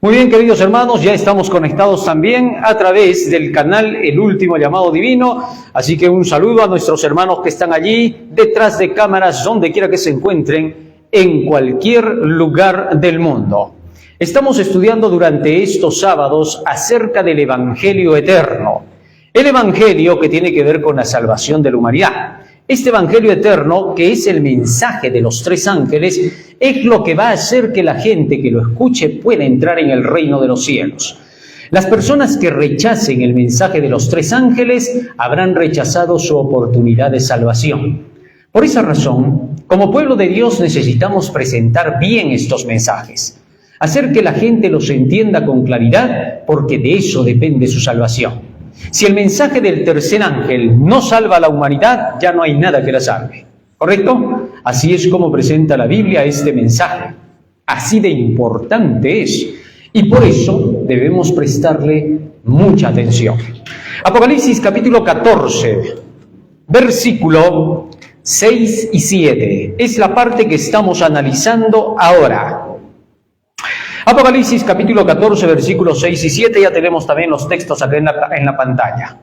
Muy bien, queridos hermanos, ya estamos conectados también a través del canal El Último Llamado Divino, así que un saludo a nuestros hermanos que están allí detrás de cámaras, donde quiera que se encuentren, en cualquier lugar del mundo. Estamos estudiando durante estos sábados acerca del Evangelio eterno, el Evangelio que tiene que ver con la salvación de la humanidad. Este Evangelio eterno, que es el mensaje de los tres ángeles, es lo que va a hacer que la gente que lo escuche pueda entrar en el reino de los cielos. Las personas que rechacen el mensaje de los tres ángeles habrán rechazado su oportunidad de salvación. Por esa razón, como pueblo de Dios necesitamos presentar bien estos mensajes, hacer que la gente los entienda con claridad, porque de eso depende su salvación. Si el mensaje del tercer ángel no salva a la humanidad, ya no hay nada que la salve. ¿Correcto? Así es como presenta la Biblia este mensaje. Así de importante es. Y por eso debemos prestarle mucha atención. Apocalipsis capítulo 14, versículo 6 y 7. Es la parte que estamos analizando ahora. Apocalipsis capítulo 14, versículos 6 y 7, ya tenemos también los textos acá en la pantalla.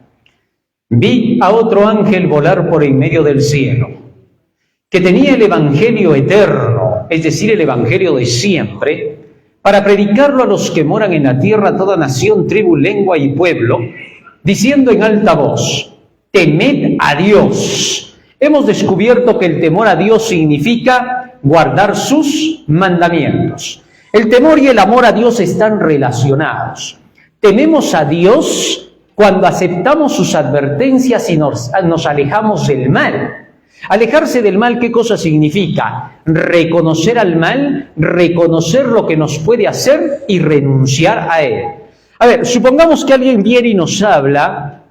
Vi a otro ángel volar por en medio del cielo, que tenía el evangelio eterno, es decir, el evangelio de siempre, para predicarlo a los que moran en la tierra, toda nación, tribu, lengua y pueblo, diciendo en alta voz: temed a Dios. Hemos descubierto que el temor a Dios significa guardar sus mandamientos. El temor y el amor a Dios están relacionados. Tememos a Dios cuando aceptamos sus advertencias y nos alejamos del mal. Alejarse del mal, ¿qué cosa significa? Reconocer al mal, reconocer lo que nos puede hacer y renunciar a él. A ver, supongamos que alguien viene y nos habla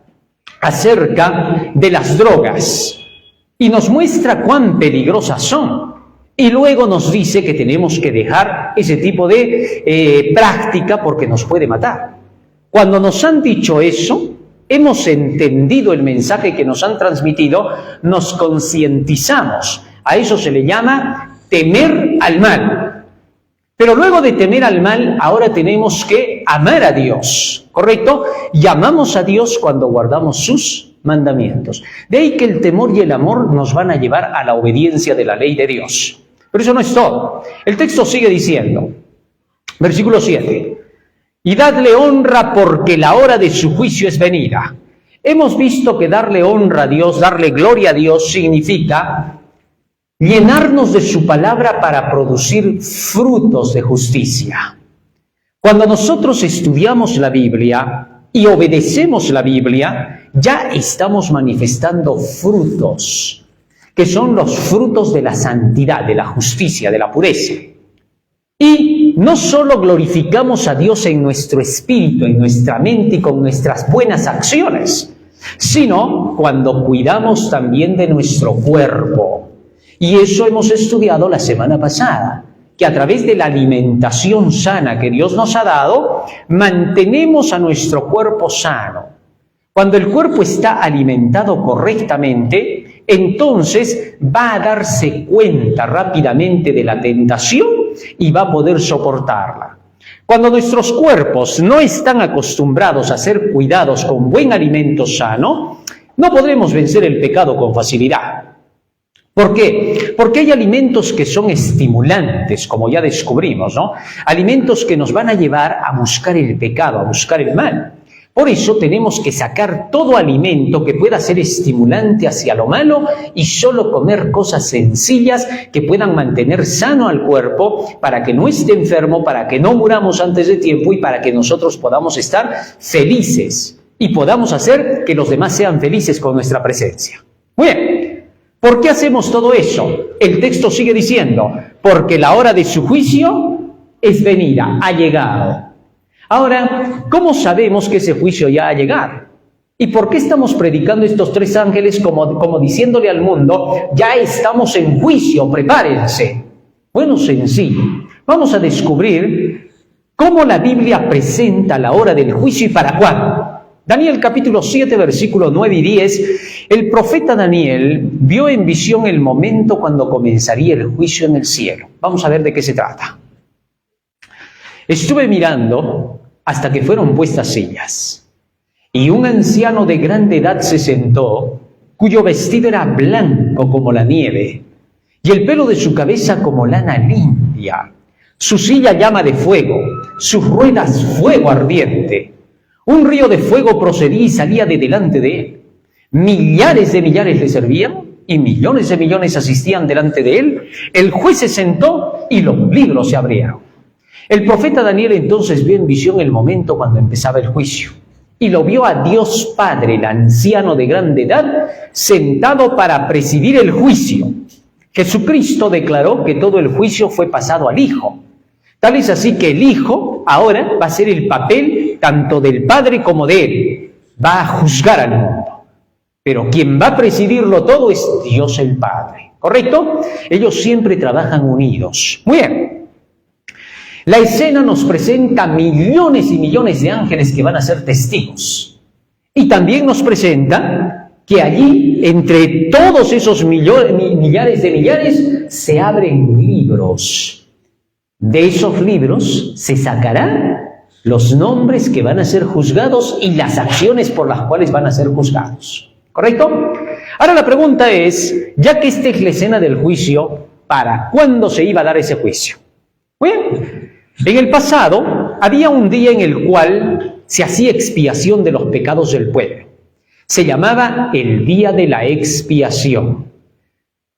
acerca de las drogas y nos muestra cuán peligrosas son. Y luego nos dice que tenemos que dejar ese tipo de práctica porque nos puede matar. Cuando nos han dicho eso, hemos entendido el mensaje que nos han transmitido, nos concientizamos. A eso se le llama temer al mal. Pero luego de temer al mal, ahora tenemos que amar a Dios, ¿correcto? Y amamos a Dios cuando guardamos sus mandamientos. De ahí que el temor y el amor nos van a llevar a la obediencia de la ley de Dios. Pero eso no es todo. El texto sigue diciendo, versículo 7, y dadle honra porque la hora de su juicio es venida. Hemos visto que darle honra a Dios, darle gloria a Dios, significa llenarnos de su palabra para producir frutos de justicia. Cuando nosotros estudiamos la Biblia y obedecemos la Biblia, ya estamos manifestando frutos, que son los frutos de la santidad, de la justicia, de la pureza. Y no solo glorificamos a Dios en nuestro espíritu, en nuestra mente y con nuestras buenas acciones, sino cuando cuidamos también de nuestro cuerpo. Y eso hemos estudiado la semana pasada, que a través de la alimentación sana que Dios nos ha dado, mantenemos a nuestro cuerpo sano. Cuando el cuerpo está alimentado correctamente, entonces va a darse cuenta rápidamente de la tentación y va a poder soportarla. Cuando nuestros cuerpos no están acostumbrados a ser cuidados con buen alimento sano, no podremos vencer el pecado con facilidad. ¿Por qué? Porque hay alimentos que son estimulantes, como ya descubrimos, ¿no? Alimentos que nos van a llevar a buscar el pecado, a buscar el mal. Por eso tenemos que sacar todo alimento que pueda ser estimulante hacia lo malo y solo comer cosas sencillas que puedan mantener sano al cuerpo para que no esté enfermo, para que no muramos antes de tiempo y para que nosotros podamos estar felices y podamos hacer que los demás sean felices con nuestra presencia. Muy bien, ¿por qué hacemos todo eso? El texto sigue diciendo, porque la hora de su juicio es venida, ha llegado. Ahora, ¿cómo sabemos que ese juicio ya ha llegado? ¿Y por qué estamos predicando estos tres ángeles como diciéndole al mundo, ya estamos en juicio, prepárense? Bueno, sencillo. Vamos a descubrir cómo la Biblia presenta la hora del juicio y para cuándo. Daniel capítulo 7, versículos 9 y 10, el profeta Daniel vio en visión el momento cuando comenzaría el juicio en el cielo. Vamos a ver de qué se trata. Estuve mirando hasta que fueron puestas sillas, y un anciano de grande edad se sentó, cuyo vestido era blanco como la nieve, y el pelo de su cabeza como lana limpia. Su silla llama de fuego, sus ruedas fuego ardiente. Un río de fuego procedía y salía de delante de él. Millares de millares le servían, y millones de millones asistían delante de él. El juez se sentó y los libros se abrieron. El profeta Daniel entonces vio en visión el momento cuando empezaba el juicio, y lo vio a Dios Padre, el anciano de grande edad, sentado para presidir el juicio. Jesucristo declaró que todo el juicio fue pasado al Hijo. Tal es así que el Hijo ahora va a ser el papel tanto del Padre como de Él. Va a juzgar al mundo. Pero quien va a presidirlo todo es Dios el Padre. ¿Correcto? Ellos siempre trabajan unidos. Muy bien. La escena nos presenta millones y millones de ángeles que van a ser testigos. Y también nos presenta que allí, entre todos esos millares de millares, se abren libros. De esos libros se sacarán los nombres que van a ser juzgados y las acciones por las cuales van a ser juzgados. ¿Correcto? Ahora la pregunta es, ya que esta es la escena del juicio, ¿para cuándo se iba a dar ese juicio? Bien, en el pasado había un día en el cual se hacía expiación de los pecados del pueblo. Se llamaba el día de la expiación.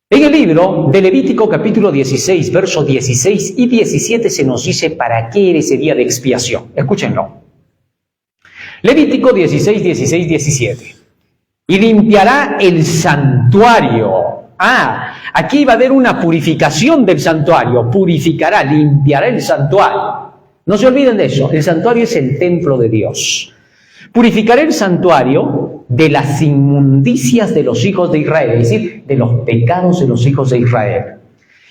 En el libro de Levítico capítulo 16, versos 16 y 17 se nos dice para qué era ese día de expiación. Escúchenlo. Levítico 16, 16, 17. Y limpiará el santuario. Aquí va a haber una purificación del santuario. Purificará, limpiará el santuario. No se olviden de eso. El santuario es el templo de Dios. Purificará el santuario de las inmundicias de los hijos de Israel, es decir, de los pecados de los hijos de Israel,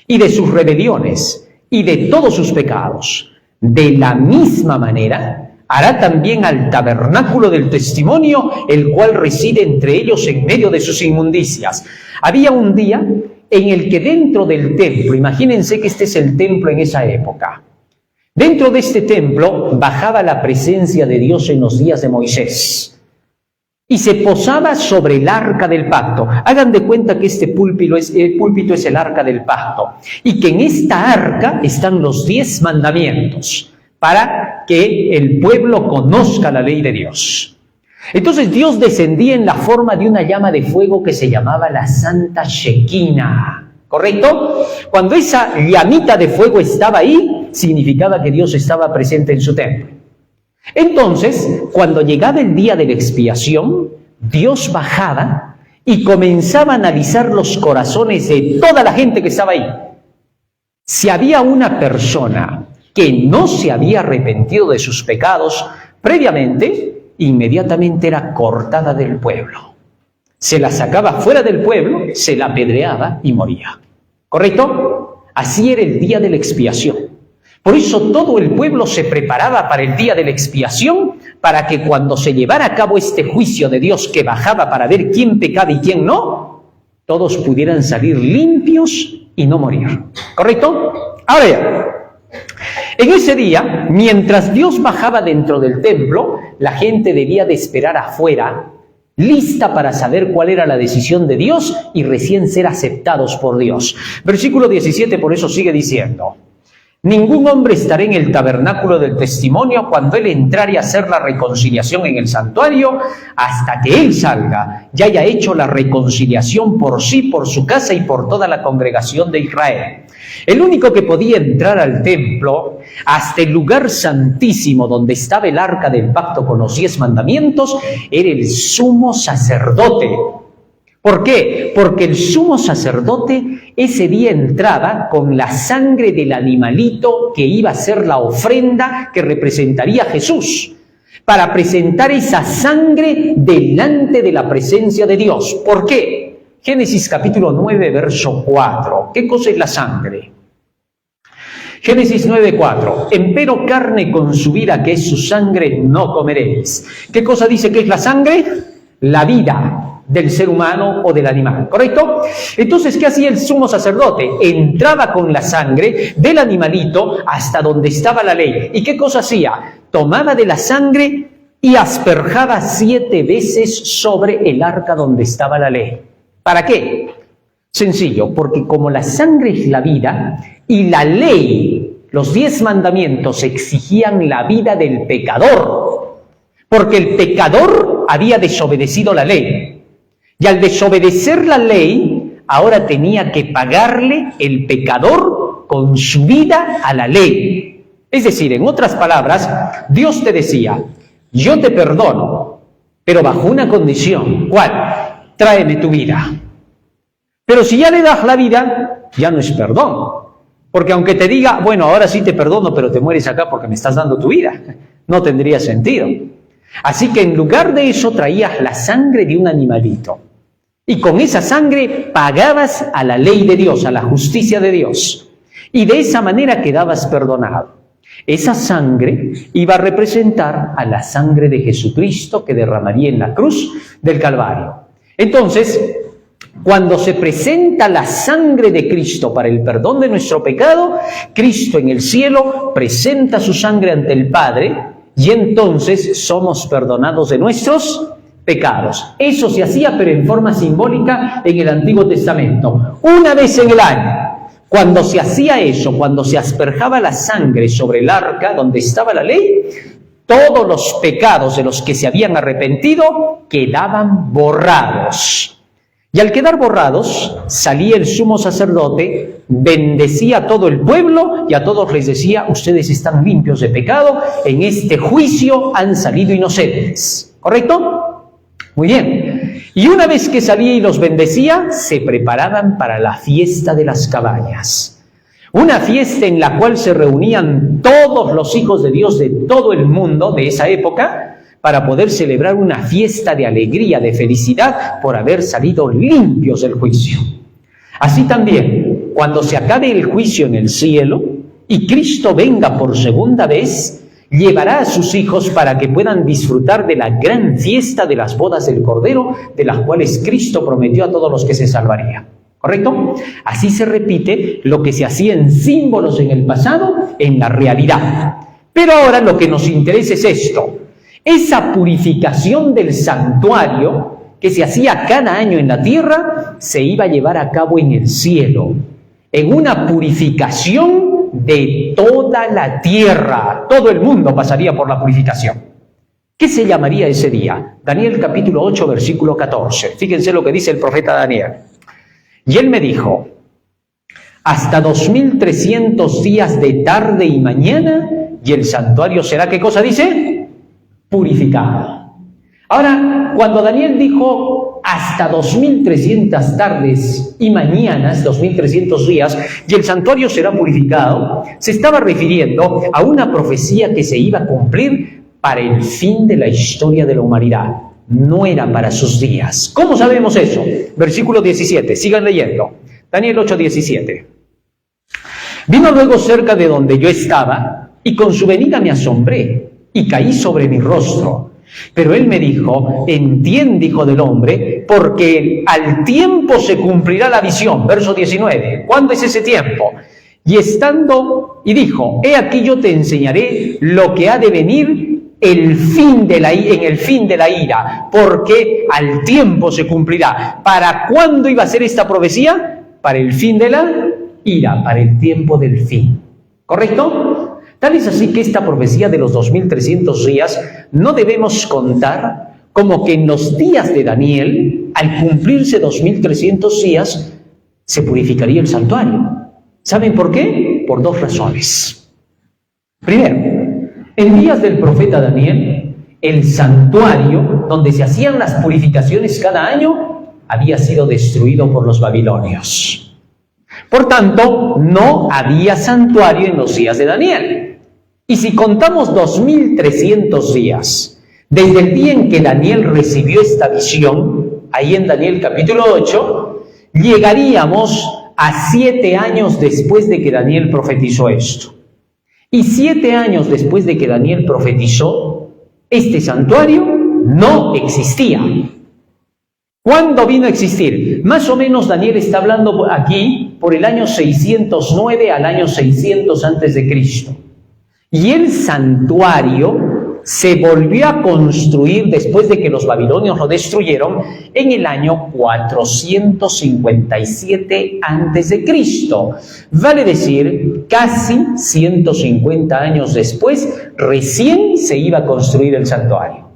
y de sus rebeliones, y de todos sus pecados. De la misma manera, hará también al tabernáculo del testimonio, el cual reside entre ellos en medio de sus inmundicias. Había un día en el que dentro del templo, imagínense que este es el templo en esa época, dentro de este templo bajaba la presencia de Dios en los días de Moisés y se posaba sobre el arca del pacto. Hagan de cuenta que este púlpito es el arca del pacto y que en esta arca están los 10 mandamientos para que el pueblo conozca la ley de Dios. Entonces Dios descendía en la forma de una llama de fuego que se llamaba la Santa Shekinah. ¿Correcto? Cuando esa llamita de fuego estaba ahí, significaba que Dios estaba presente en su templo. Entonces, cuando llegaba el día de la expiación, Dios bajaba y comenzaba a analizar los corazones de toda la gente que estaba ahí. Si había una persona que no se había arrepentido de sus pecados previamente, inmediatamente era cortada del pueblo. Se la sacaba fuera del pueblo, se la apedreaba y moría. ¿Correcto? Así era el día de la expiación. Por eso todo el pueblo se preparaba para el día de la expiación, para que cuando se llevara a cabo este juicio de Dios que bajaba para ver quién pecaba y quién no, todos pudieran salir limpios y no morir. ¿Correcto? Ahora ya, en ese día, mientras Dios bajaba dentro del templo, la gente debía de esperar afuera, lista para saber cuál era la decisión de Dios y recién ser aceptados por Dios. Versículo 17 por eso sigue diciendo: ningún hombre estará en el tabernáculo del testimonio cuando él entrare a hacer la reconciliación en el santuario, hasta que él salga y haya hecho la reconciliación por sí, por su casa y por toda la congregación de Israel. El único que podía entrar al templo, hasta el lugar santísimo donde estaba el arca del pacto con los 10 mandamientos, era el sumo sacerdote. ¿Por qué? Porque el sumo sacerdote ese día entraba con la sangre del animalito que iba a ser la ofrenda que representaría a Jesús, para presentar esa sangre delante de la presencia de Dios. ¿Por qué? Génesis capítulo 9, verso 4. ¿Qué cosa es la sangre? Génesis 9:4. Empero carne con su vida, que es su sangre, no comeréis. ¿Qué cosa dice que es la sangre? La vida del ser humano o del animal, ¿correcto? Entonces, ¿qué hacía el sumo sacerdote? Entraba con la sangre del animalito hasta donde estaba la ley. ¿Y qué cosa hacía? Tomaba de la sangre y asperjaba 7 veces sobre el arca donde estaba la ley. ¿Para qué? Sencillo, porque como la sangre es la vida y la ley, los 10 mandamientos exigían la vida del pecador, porque el pecador había desobedecido la ley. Y al desobedecer la ley, ahora tenía que pagarle el pecador con su vida a la ley. Es decir, en otras palabras, Dios te decía, yo te perdono, pero bajo una condición. ¿Cuál? Tráeme tu vida. Pero si ya le das la vida, ya no es perdón. Porque aunque te diga, bueno, ahora sí te perdono, pero te mueres acá porque me estás dando tu vida, no tendría sentido. Así que en lugar de eso traías la sangre de un animalito. Y con esa sangre pagabas a la ley de Dios, a la justicia de Dios. Y de esa manera quedabas perdonado. Esa sangre iba a representar a la sangre de Jesucristo que derramaría en la cruz del Calvario. Entonces, cuando se presenta la sangre de Cristo para el perdón de nuestro pecado, Cristo en el cielo presenta su sangre ante el Padre y entonces somos perdonados de nuestros pecados. Eso se hacía, pero en forma simbólica en el Antiguo Testamento. Una vez en el año, cuando se hacía eso, cuando se asperjaba la sangre sobre el arca donde estaba la ley, todos los pecados de los que se habían arrepentido quedaban borrados. Y al quedar borrados, salía el sumo sacerdote, bendecía a todo el pueblo y a todos les decía, ustedes están limpios de pecado, en este juicio han salido inocentes. ¿Correcto? Muy bien. Y una vez que salía y los bendecía, se preparaban para la fiesta de las cabañas. Una fiesta en la cual se reunían todos los hijos de Dios de todo el mundo de esa época, para poder celebrar una fiesta de alegría, de felicidad, por haber salido limpios del juicio. Así también, cuando se acabe el juicio en el cielo y Cristo venga por segunda vez, llevará a sus hijos para que puedan disfrutar de la gran fiesta de las bodas del Cordero, de las cuales Cristo prometió a todos los que se salvarían. ¿Correcto? Así se repite lo que se hacía en símbolos en el pasado, en la realidad. Pero ahora lo que nos interesa es esto. Esa purificación del santuario que se hacía cada año en la tierra, se iba a llevar a cabo en el cielo, en una purificación de toda la tierra. Todo el mundo pasaría por la purificación. ¿Qué se llamaría ese día? Daniel capítulo 8, versículo 14. Fíjense lo que dice el profeta Daniel. Y él me dijo, hasta 2300 días de tarde y mañana, y el santuario será, ¿qué cosa dice? Purificado. Ahora, cuando Daniel dijo hasta 2300 tardes y mañanas, 2300 días, y el santuario será purificado, se estaba refiriendo a una profecía que se iba a cumplir para el fin de la historia de la humanidad. No era para sus días. ¿Cómo sabemos eso? Versículo 17, sigan leyendo. Daniel 8, 17. Vino luego cerca de donde yo estaba, y con su venida me asombré, y caí sobre mi rostro. Pero él me dijo, entiende, hijo del hombre, porque al tiempo se cumplirá la visión. Verso 19. ¿Cuándo es ese tiempo? Y dijo, he aquí yo te enseñaré lo que ha de venir en el fin de la ira, porque al tiempo se cumplirá. ¿Para cuándo iba a ser esta profecía? Para el fin de la ira, para el tiempo del fin. ¿Correcto? Tal es así que esta profecía de los 2300 días no debemos contar como que en los días de Daniel, al cumplirse 2300 días, se purificaría el santuario. ¿Saben por qué? Por 2 razones. Primero, en días del profeta Daniel, el santuario donde se hacían las purificaciones cada año había sido destruido por los babilonios. Por tanto, no había santuario en los días de Daniel. Y si contamos 2300 días, desde el día en que Daniel recibió esta visión, ahí en Daniel capítulo 8, llegaríamos a 7 años después de que Daniel profetizó esto. Y 7 años después de que Daniel profetizó, este santuario no existía. ¿Cuándo vino a existir? Más o menos Daniel está hablando aquí por el año 609 al año 600 antes de Cristo. Y el santuario se volvió a construir después de que los babilonios lo destruyeron en el año 457 antes de Cristo. Vale decir, casi 150 años después, recién se iba a construir el santuario.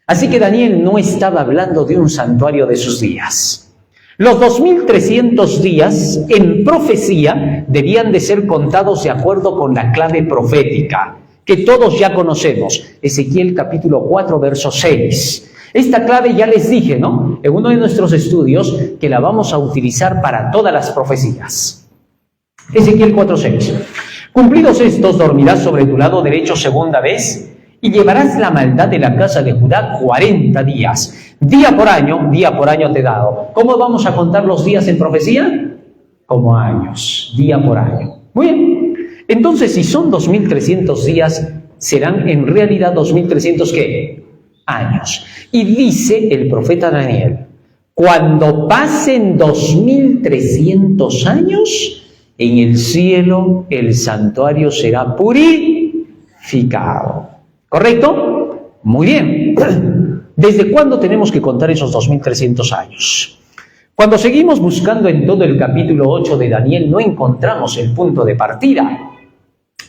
Así que Daniel no estaba hablando de un santuario de sus días. Los 2300 días en profecía debían de ser contados de acuerdo con la clave profética, que todos ya conocemos, Ezequiel capítulo 4, verso 6. Esta clave ya les dije, ¿no?, en uno de nuestros estudios, que la vamos a utilizar para todas las profecías. Ezequiel 4, 6. Cumplidos estos, dormirás sobre tu lado derecho segunda vez, y llevarás la maldad de la casa de Judá 40 días. Día por año te he dado. ¿Cómo vamos a contar los días en profecía? Como años, día por año. Muy bien. Entonces, si son 2300 días, serán en realidad 2300 ¿qué? Años. Y dice el profeta Daniel, cuando pasen 2300 años, en el cielo el santuario será purificado. ¿Correcto? Muy bien. ¿Desde cuándo tenemos que contar esos 2300 años? Cuando seguimos buscando en todo el capítulo 8 de Daniel, no encontramos el punto de partida.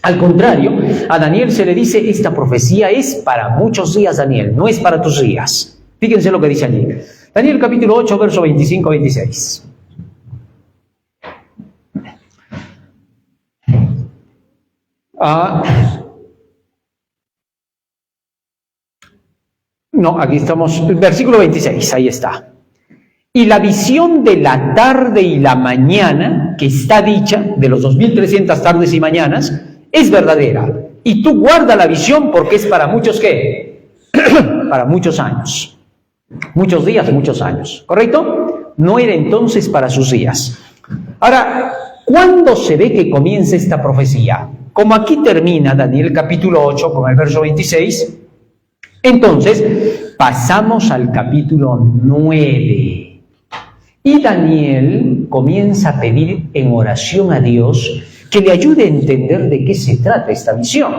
Al contrario, a Daniel se le dice, esta profecía es para muchos días, Daniel, no es para tus días. Fíjense lo que dice allí. Daniel capítulo 8, verso 25-26. No, aquí estamos, versículo 26, ahí está. Y la visión de la tarde y la mañana, que está dicha, de los 2300 tardes y mañanas, es verdadera. Y tú guarda la visión porque es para muchos, ¿qué? Para muchos años. Muchos días, muchos años. ¿Correcto? No era entonces para sus días. Ahora, ¿cuándo se ve que comienza esta profecía? Como aquí termina Daniel capítulo 8 con el verso 26, entonces pasamos al capítulo 9. Y Daniel comienza a pedir en oración a Dios que le ayude a entender de qué se trata esta visión.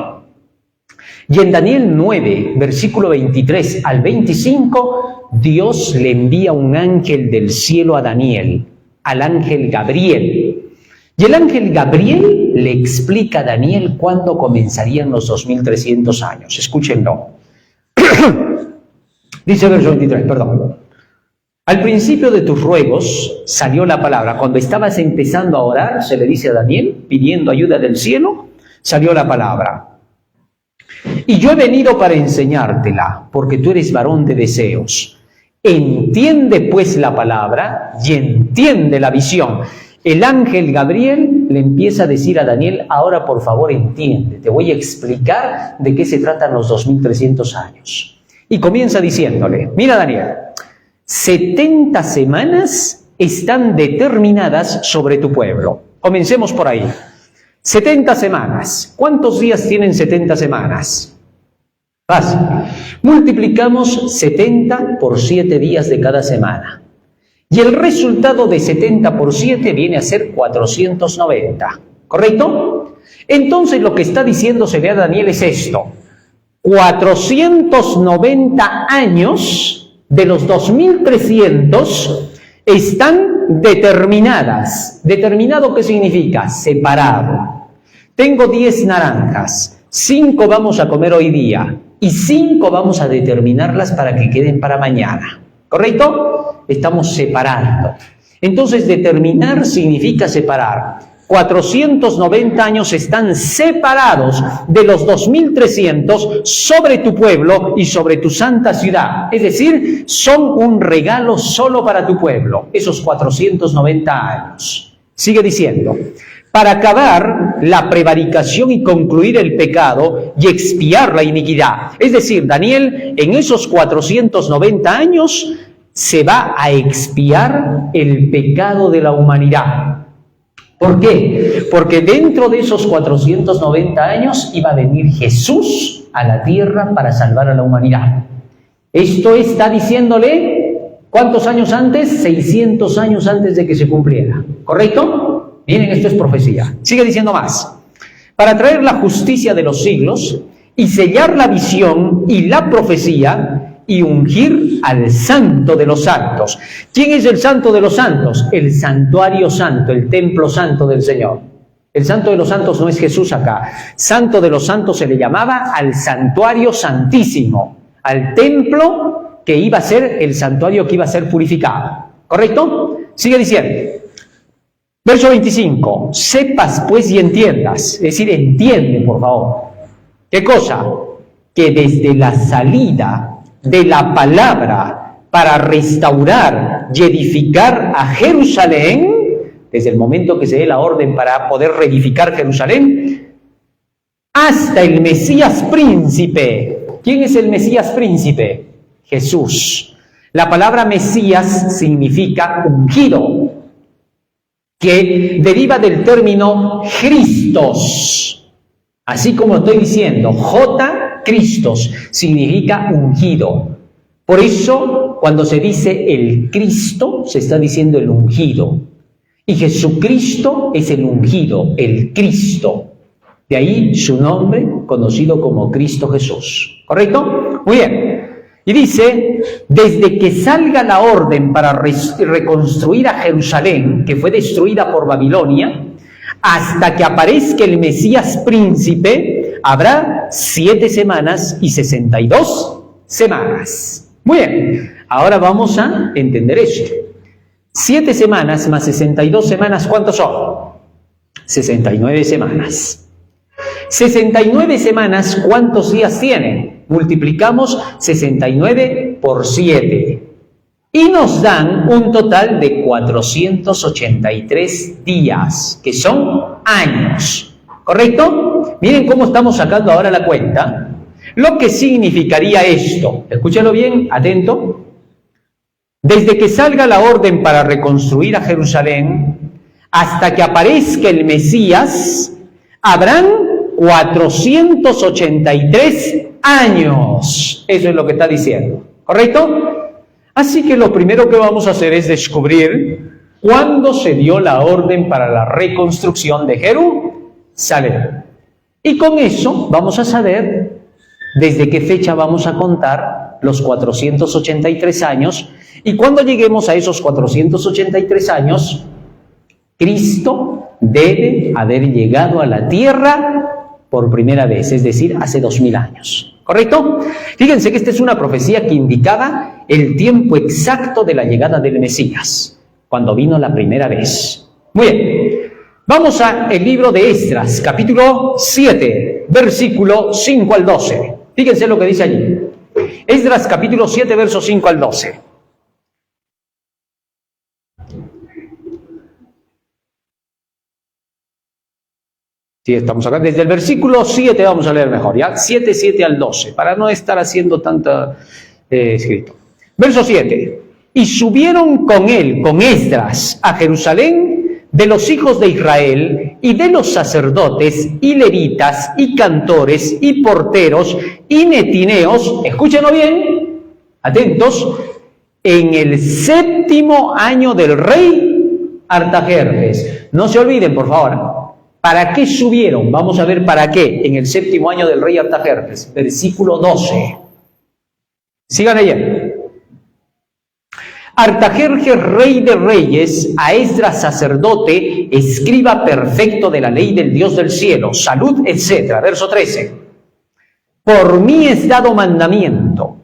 Y en Daniel 9, versículo 23 al 25, Dios le envía un ángel del cielo a Daniel, al ángel Gabriel. Y el ángel Gabriel le explica a Daniel cuándo comenzarían los 2300 años. Escúchenlo. Dice verso 23, perdón. Al principio de tus ruegos salió la palabra. Cuando estabas empezando a orar, se le dice a Daniel, pidiendo ayuda del cielo, salió la palabra. Y yo he venido para enseñártela, porque tú eres varón de deseos. Entiende pues la palabra y entiende la visión. El ángel Gabriel le empieza a decir a Daniel, ahora por favor entiende, te voy a explicar de qué se tratan los 2300 años. Y comienza diciéndole, mira Daniel, 70 semanas están determinadas sobre tu pueblo. Comencemos por ahí. 70 semanas. ¿Cuántos días tienen 70 semanas? Fácil. Multiplicamos 70 por 7 días de cada semana. Y el resultado de 70 por 7 viene a ser 490. ¿Correcto? Entonces lo que está diciéndosele a Daniel es esto. 490 años de los 2300 están determinadas. ¿Determinado qué significa? Separado. Tengo 10 naranjas, 5 vamos a comer hoy día y 5 vamos a determinarlas para que queden para mañana. ¿Correcto? Estamos separando. Entonces, determinar significa separar. 490 años están separados de los 2300 sobre tu pueblo y sobre tu santa ciudad. Es decir, son un regalo solo para tu pueblo, esos 490 años. Sigue diciendo, para acabar la prevaricación y concluir el pecado y expiar la iniquidad. Es decir, Daniel, en esos 490 años se va a expiar el pecado de la humanidad. ¿Por qué? Porque dentro de esos 490 años iba a venir Jesús a la tierra para salvar a la humanidad. Esto está diciéndole, ¿cuántos años antes? 600 años antes de que se cumpliera. ¿Correcto? Miren, esto es profecía. Sigue diciendo más. Para traer la justicia de los siglos y sellar la visión y la profecía y ungir al Santo de los Santos. ¿Quién es el Santo de los Santos? El santuario santo, el templo santo del Señor. El Santo de los Santos no es Jesús acá. Santo de los Santos se le llamaba al santuario santísimo, al templo que iba a ser el santuario que iba a ser purificado. ¿Correcto? Sigue diciendo. Verso 25. Sepas pues y entiendas. Es decir, entiende, por favor. ¿Qué cosa? Que desde la salida de la palabra para restaurar y edificar a Jerusalén, desde el momento que se dé la orden para poder reedificar Jerusalén, hasta el Mesías príncipe. ¿Quién es el Mesías príncipe? Jesús. La palabra Mesías significa ungido, que deriva del término Christos. Así como estoy diciendo, Christos significa ungido. Por eso, cuando se dice el Cristo, se está diciendo el ungido. Y Jesucristo es el ungido, el Cristo. De ahí su nombre, conocido como Cristo Jesús. ¿Correcto? Muy bien. Y dice, desde que salga la orden para reconstruir a Jerusalén, que fue destruida por Babilonia, hasta que aparezca el Mesías príncipe, habrá 7 semanas y 62 semanas. Muy bien, ahora vamos a entender eso. 7 semanas más 62 semanas, ¿cuántos son? 69 semanas. 69 semanas, ¿cuántos días tienen? Multiplicamos 69 por 7. Y nos dan un total de 483 días, que son años. ¿Correcto? Miren cómo estamos sacando ahora la cuenta. Lo que significaría esto. Escúchalo bien, atento. Desde que salga la orden para reconstruir a Jerusalén, hasta que aparezca el Mesías, habrán 483 años. Eso es lo que está diciendo. ¿Correcto? Así que lo primero que vamos a hacer es descubrir cuándo se dio la orden para la reconstrucción de Jerusalén. Y con eso vamos a saber desde qué fecha vamos a contar los 483 años. Y cuando lleguemos a esos 483 años, Cristo debe haber llegado a la tierra por primera vez, es decir, hace 2000 años. ¿Correcto? Fíjense que esta es una profecía que indicaba el tiempo exacto de la llegada del Mesías, cuando vino la primera vez. Muy bien, vamos al libro de Esdras, capítulo 7, versículo 5 al 12. Fíjense lo que dice allí. Esdras, capítulo 7, versos 5 al 12. Sí, estamos acá. Desde el versículo 7 vamos a leer mejor, ¿ya? 7 al 12, para no estar haciendo tanta escrito. Verso 7. Y subieron con él, con Esdras, a Jerusalén, de los hijos de Israel, y de los sacerdotes, y levitas, y cantores, y porteros, y netineos, escúchenlo bien, atentos, en el 7º año del rey Artajerjes. No se olviden, por favor. ¿Para qué subieron? Vamos a ver para qué en el 7º año del rey Artajerjes. Versículo 12. Sigan leyendo. Artajerjes, rey de reyes, a Esdras, sacerdote, escriba perfecto de la ley del Dios del cielo, salud, etc. Verso 13. Por mí es dado mandamiento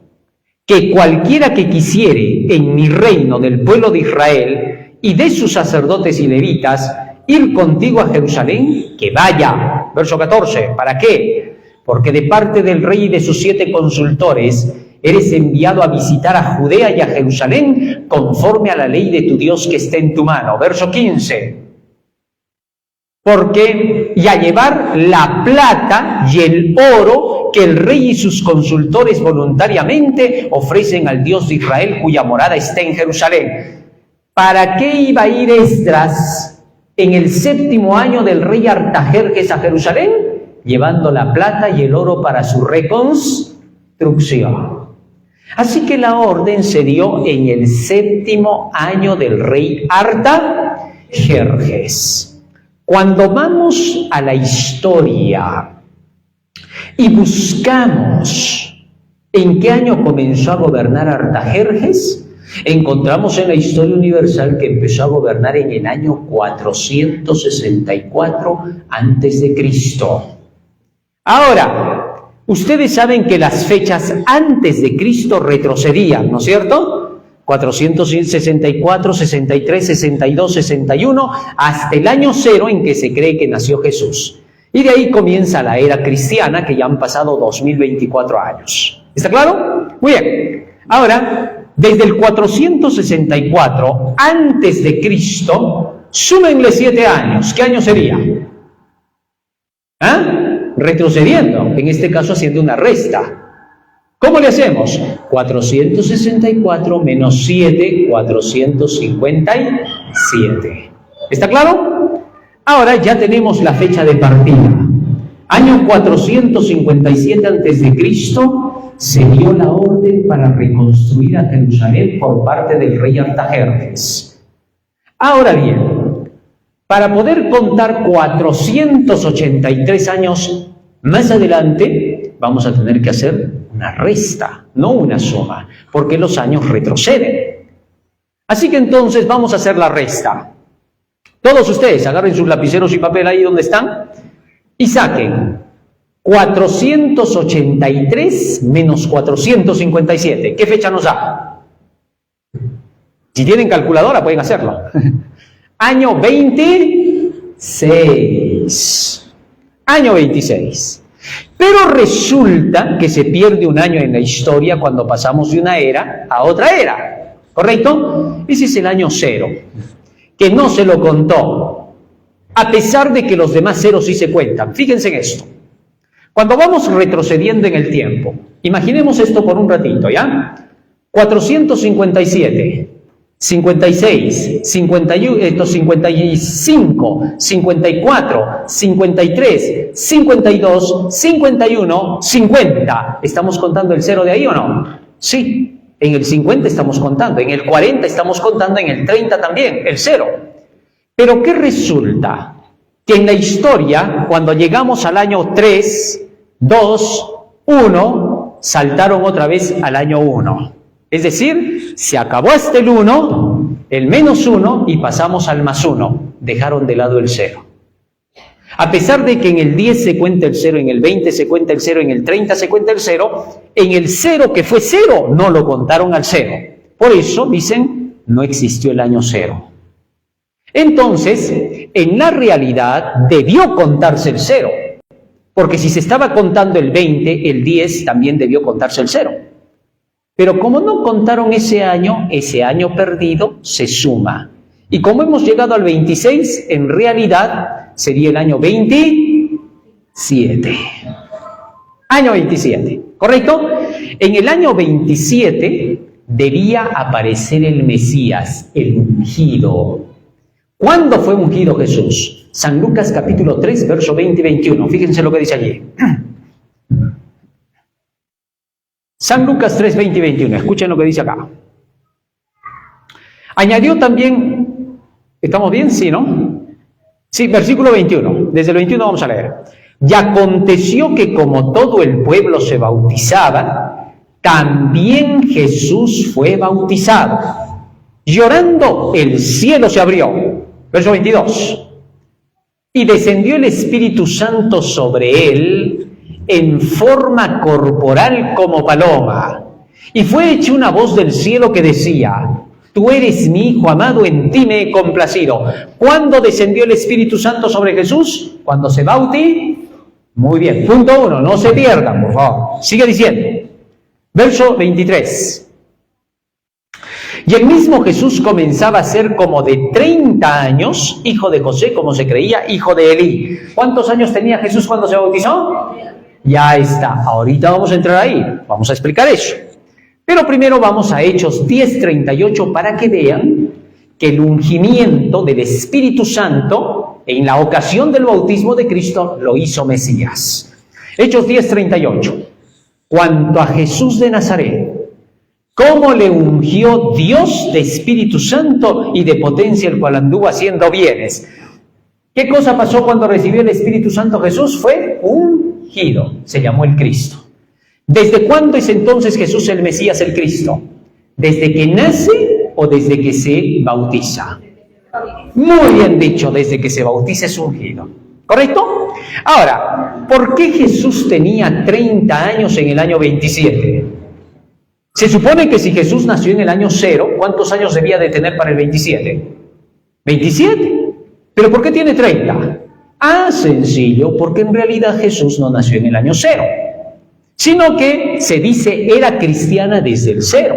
que cualquiera que quisiere en mi reino del pueblo de Israel y de sus sacerdotes y levitas ir contigo a Jerusalén, que vaya. Verso 14. ¿Para qué? Porque de parte del rey y de sus 7 consultores eres enviado a visitar a Judea y a Jerusalén conforme a la ley de tu Dios que está en tu mano. Verso 15. Porque y a llevar la plata y el oro que el rey y sus consultores voluntariamente ofrecen al Dios de Israel, cuya morada está en Jerusalén. ¿Para qué iba a ir Esdras en el 7º año del rey Artajerjes a Jerusalén, llevando la plata y el oro para su reconstrucción. Así que la orden se dio en el 7º año del rey Artajerjes. Cuando vamos a la historia y buscamos en qué año comenzó a gobernar Artajerjes, encontramos en la historia universal que empezó a gobernar en el año 464 a.C. Ahora, ustedes saben que las fechas antes de Cristo retrocedían, ¿no es cierto? 464, 63, 62, 61, hasta el año 0 en que se cree que nació Jesús. Y de ahí comienza la era cristiana, que ya han pasado 2024 años. ¿Está claro? Muy bien. Ahora, desde el 464 antes de Cristo, súmenle 7 años. ¿Qué año sería? Retrocediendo, en este caso haciendo una resta. ¿Cómo le hacemos? 464 menos 7, 457. ¿Está claro? Ahora ya tenemos la fecha de partida. Año 457 a.C., se dio la orden para reconstruir a Jerusalén por parte del rey Artajerjes. Ahora bien, para poder contar 483 años más adelante, vamos a tener que hacer una resta, no una suma, porque los años retroceden. Así que entonces vamos a hacer la resta. Todos ustedes agarren sus lapiceros y papel ahí donde están y saquen 483 menos 457. ¿Qué fecha nos da? Si tienen calculadora pueden hacerlo. Año 26. Año 26. Pero resulta que se pierde un año en la historia cuando pasamos de una era a otra era. ¿Correcto? Ese es el año 0, que no se lo contó, a pesar de que los demás ceros sí se cuentan. Fíjense en esto. Cuando vamos retrocediendo en el tiempo, imaginemos esto por un ratito, ¿ya? 457, 56, 51, 55, 54, 53, 52, 51, 50. ¿Estamos contando el 0 de ahí o no? Sí, en el 50 estamos contando, en el 40 estamos contando, en el 30 también, el 0. Pero ¿qué resulta? Que en la historia, cuando llegamos al año 3, 2, 1, saltaron otra vez al año 1. Es decir, se acabó hasta el 1, el menos 1 y pasamos al más 1. Dejaron de lado el 0. A pesar de que en el 10 se cuenta el 0, en el 20 se cuenta el 0, en el 30 se cuenta el 0, en el 0 que fue 0 no lo contaron al 0. Por eso dicen, no existió el año 0. Entonces, en la realidad debió contarse el 0. Porque si se estaba contando el 20, el 10 también debió contarse el 0. Pero como no contaron ese año perdido se suma. Y como hemos llegado al 26, en realidad sería el año 27. Año 27, ¿correcto? En el año 27 debía aparecer el Mesías, el ungido. ¿Cuándo fue ungido Jesús? San Lucas capítulo 3, verso 20 y 21. Fíjense lo que dice allí. San Lucas 3, 20 y 21. Escuchen lo que dice acá. Añadió también, ¿estamos bien? Sí, ¿no? Sí, versículo 21. Desde el 21 vamos a leer. Y aconteció que como todo el pueblo se bautizaba, también Jesús fue bautizado. Llorando, el cielo se abrió. Verso 22. Y descendió el Espíritu Santo sobre él en forma corporal como paloma. Y fue hecha una voz del cielo que decía, tú eres mi Hijo amado, en ti me he complacido. ¿Cuándo descendió el Espíritu Santo sobre Jesús? Cuando se bautizó. Muy bien. Punto 1. No se pierdan, por favor. Sigue diciendo. Verso 23. Y el mismo Jesús comenzaba a ser como de 30 años, hijo de José, como se creía, hijo de Elí. ¿Cuántos años tenía Jesús cuando se bautizó? Ya está. Ahorita vamos a entrar ahí. Vamos a explicar eso. Pero primero vamos a Hechos 10:38 para que vean que el ungimiento del Espíritu Santo en la ocasión del bautismo de Cristo lo hizo Mesías. Hechos 10:38. Cuanto a Jesús de Nazaret, cómo le ungió Dios de Espíritu Santo y de potencia, el cual anduvo haciendo bienes. ¿Qué cosa pasó cuando recibió el Espíritu Santo Jesús? Fue ungido, se llamó el Cristo. ¿Desde cuándo es entonces Jesús el Mesías, el Cristo? ¿Desde que nace o desde que se bautiza? Muy bien dicho, desde que se bautiza es ungido. ¿Correcto? Ahora, ¿por qué Jesús tenía 30 años en el año 27? Se supone que si Jesús nació en el año 0, ¿cuántos años debía de tener para el 27? 27. ¿Pero por qué tiene 30? Ah, sencillo, porque en realidad Jesús no nació en el año 0, sino que se dice era cristiana desde el 0.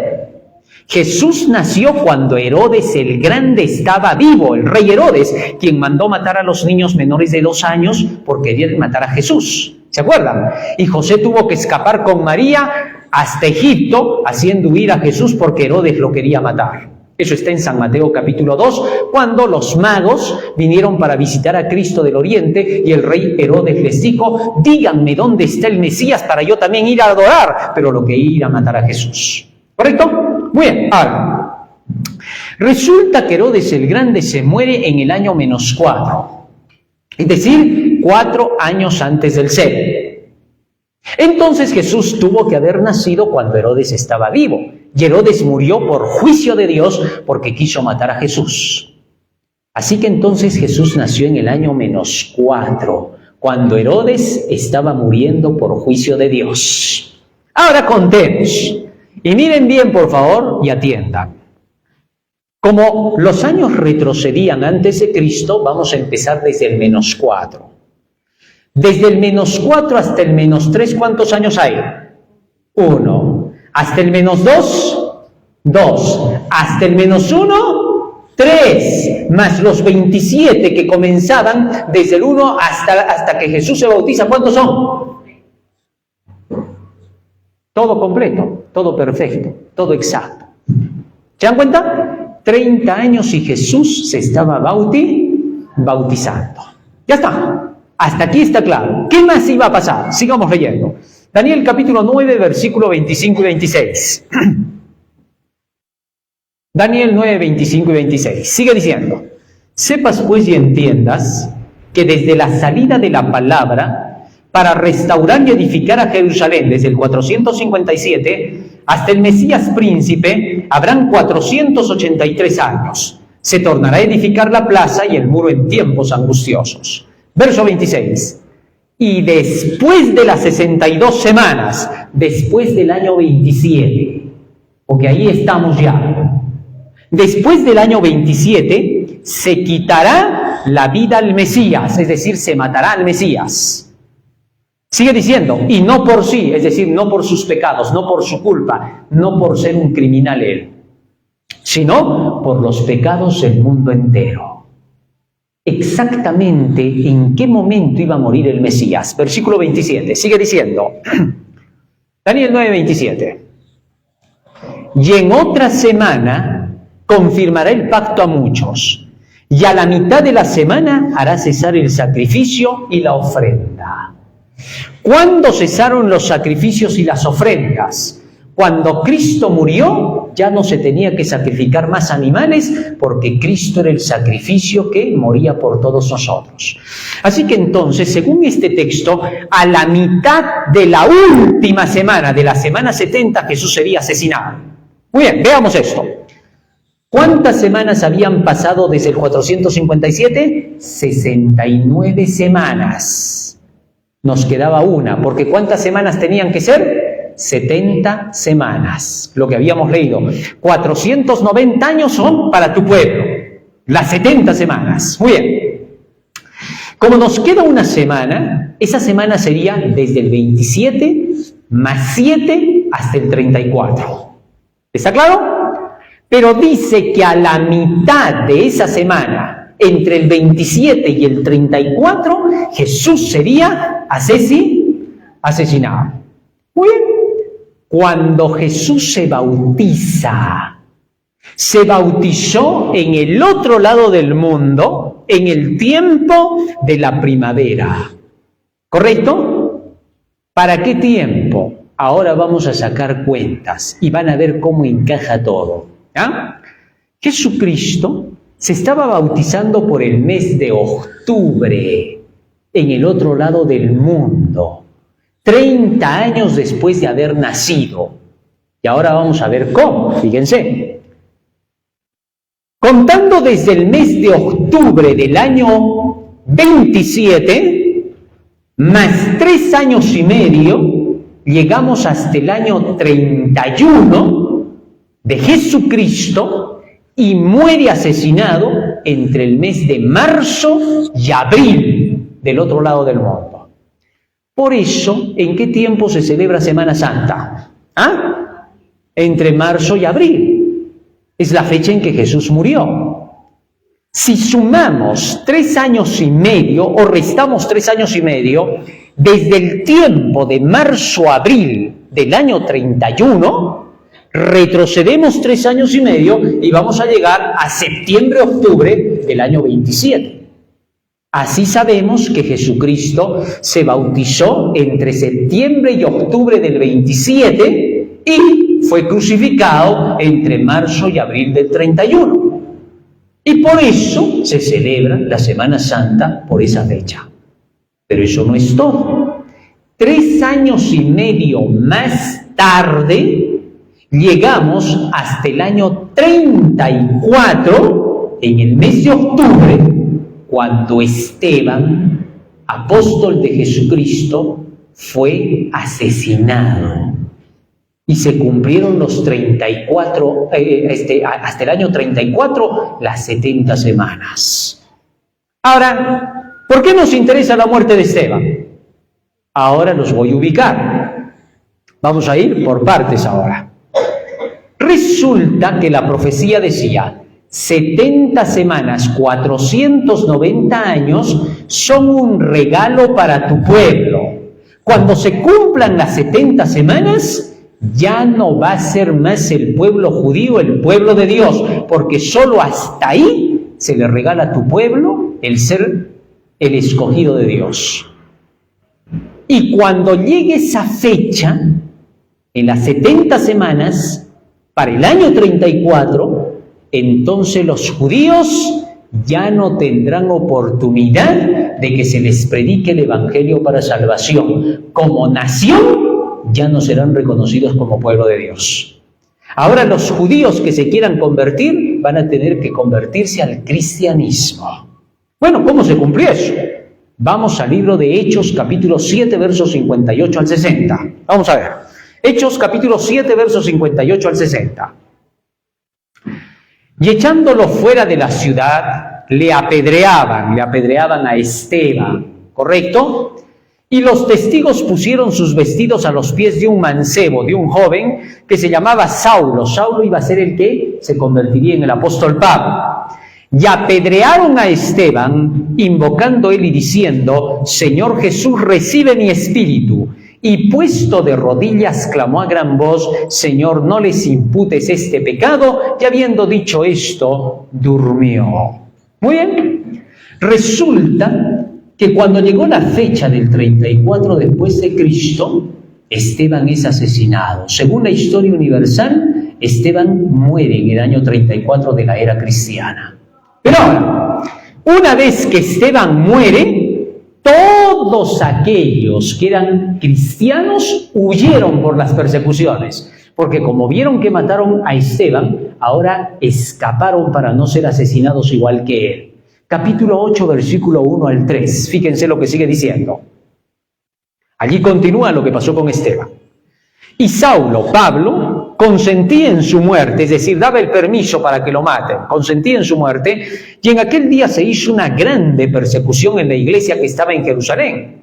Jesús nació cuando Herodes el Grande estaba vivo, el rey Herodes, quien mandó matar a los niños menores de 2 años porque querían matar a Jesús. ¿Se acuerdan? Y José tuvo que escapar con María hasta Egipto, haciendo huir a Jesús porque Herodes lo quería matar. Eso está en San Mateo capítulo 2, cuando los magos vinieron para visitar a Cristo del Oriente y el rey Herodes les dijo: díganme dónde está el Mesías para yo también ir a adorar, pero lo que ir a matar a Jesús. ¿Correcto? Muy bien. Ahora, resulta que Herodes el Grande se muere en el año -4, es decir, 4 años antes del 0. Entonces Jesús tuvo que haber nacido cuando Herodes estaba vivo, y Herodes murió por juicio de Dios porque quiso matar a Jesús. Así que entonces Jesús nació en el año -4, cuando Herodes estaba muriendo por juicio de Dios. Ahora contemos, y miren bien por favor y atiendan. Como los años retrocedían antes de Cristo, vamos a empezar desde el -4. Desde el -4 hasta el -3, ¿cuántos años hay? 1. Hasta el -2, 2. Hasta el -1, 3. Más los 27 que comenzaban desde el 1 hasta que Jesús se bautiza. ¿Cuántos son? Todo completo, todo perfecto, todo exacto. ¿Se dan cuenta? 30 años y Jesús se estaba bautizando. Ya está. Hasta aquí está claro. ¿Qué más iba a pasar? Sigamos leyendo. Daniel capítulo 9, versículo 25 y 26. Daniel 9, 25 y 26. Sigue diciendo: sepas pues y entiendas que desde la salida de la palabra para restaurar y edificar a Jerusalén desde el 457 hasta el Mesías príncipe habrán 483 años. Se tornará a edificar la plaza y el muro en tiempos angustiosos. Verso 26. Y después de las 62 semanas, después del año 27, porque ahí estamos ya, después del año 27, se quitará la vida al Mesías, es decir, se matará al Mesías. Sigue diciendo, y no por sí, es decir, no por sus pecados, no por su culpa, no por ser un criminal él, sino por los pecados del mundo entero. Exactamente en qué momento iba a morir el Mesías. Versículo 27, sigue diciendo, Daniel 9, 27. Y en otra semana confirmará el pacto a muchos, y a la mitad de la semana hará cesar el sacrificio y la ofrenda. ¿Cuándo cesaron los sacrificios y las ofrendas? Cuando Cristo murió, ya no se tenía que sacrificar más animales, porque Cristo era el sacrificio que moría por todos nosotros. Así que entonces, según este texto, a la mitad de la última semana, de la semana 70, Jesús sería asesinado. Muy bien, veamos esto. ¿Cuántas semanas habían pasado desde el 457? 69 semanas. Nos quedaba una, porque ¿cuántas semanas tenían que ser? 70 semanas, lo que habíamos leído. 490 años son para tu pueblo, las 70 semanas. Muy bien. Como nos queda una semana, esa semana sería desde el 27 más 7 hasta el 34. ¿Está claro? Pero dice que a la mitad de esa semana, entre el 27 y el 34, Jesús sería asesinado. Muy bien. Cuando Jesús se bautiza, Se bautizó en el otro lado del mundo, en el tiempo de la primavera. ¿Correcto? ¿Para qué tiempo? Ahora vamos a sacar cuentas y van a ver cómo encaja todo. ¿Ah? Jesucristo se estaba bautizando por el mes de octubre, en el otro lado del mundo, 30 años después de haber nacido. Y ahora vamos a ver cómo, fíjense. Contando desde el mes de octubre del año 27, más 3 años y medio, llegamos hasta el año 31 de Jesucristo y muere asesinado entre el mes de marzo y abril del otro lado del mundo. Por eso, ¿en qué tiempo se celebra Semana Santa? ¿Ah? Entre marzo y abril. Es la fecha en que Jesús murió. Si sumamos 3 años y medio o restamos 3 años y medio, desde el tiempo de marzo a abril del año 31, retrocedemos 3 años y medio y vamos a llegar a septiembre-octubre del año 27. Así sabemos que Jesucristo se bautizó entre septiembre y octubre del 27 y fue crucificado entre marzo y abril del 31. Y por eso se celebra la Semana Santa por esa fecha. Pero eso no es todo. 3 años y medio más tarde, llegamos hasta el año 34, en el mes de octubre, cuando Esteban, apóstol de Jesucristo, fue asesinado. Y se cumplieron los 34, hasta el año 34, las 70 semanas. Ahora, ¿por qué nos interesa la muerte de Esteban? Ahora los voy a ubicar. Vamos a ir por partes ahora. Resulta que la profecía decía, 70 semanas, 490 años, son un regalo para tu pueblo. Cuando se cumplan las 70 semanas, ya no va a ser más el pueblo judío el pueblo de Dios, porque solo hasta ahí se le regala a tu pueblo el ser el escogido de Dios. Y cuando llegue esa fecha, en las 70 semanas, para el año 34, entonces los judíos ya no tendrán oportunidad de que se les predique el evangelio para salvación. Como nación, ya no serán reconocidos como pueblo de Dios. Ahora los judíos que se quieran convertir van a tener que convertirse al cristianismo. Bueno, ¿cómo se cumplió eso? Vamos al libro de Hechos, capítulo 7, versos 58 al 60. Vamos a ver. Hechos, capítulo 7, versos 58 al 60. Y echándolo fuera de la ciudad, le apedreaban a Esteban, ¿correcto? Y los testigos pusieron sus vestidos a los pies de un mancebo, de un joven que se llamaba Saulo. Saulo iba a ser el que se convertiría en el apóstol Pablo. Y apedrearon a Esteban, invocando él y diciendo, Señor Jesús, recibe mi espíritu. Y puesto de rodillas, clamó a gran voz, Señor, no les imputes este pecado. Y habiendo dicho esto, durmió. Muy bien. Resulta que cuando llegó la fecha del 34 después de Cristo, Esteban es asesinado. Según la historia universal, Esteban muere en el año 34 de la era cristiana. Pero ahora, una vez que Esteban muere, todos aquellos que eran cristianos huyeron por las persecuciones, porque como vieron que mataron a Esteban, ahora escaparon para no ser asesinados igual que él. Capítulo 8, versículo 1 al 3. Fíjense lo que sigue diciendo. Allí continúa lo que pasó con Esteban. Y Saulo, Pablo, consentía en su muerte, es decir, daba el permiso para que lo maten, consentía en su muerte, y en aquel día se hizo una grande persecución en la iglesia que estaba en Jerusalén.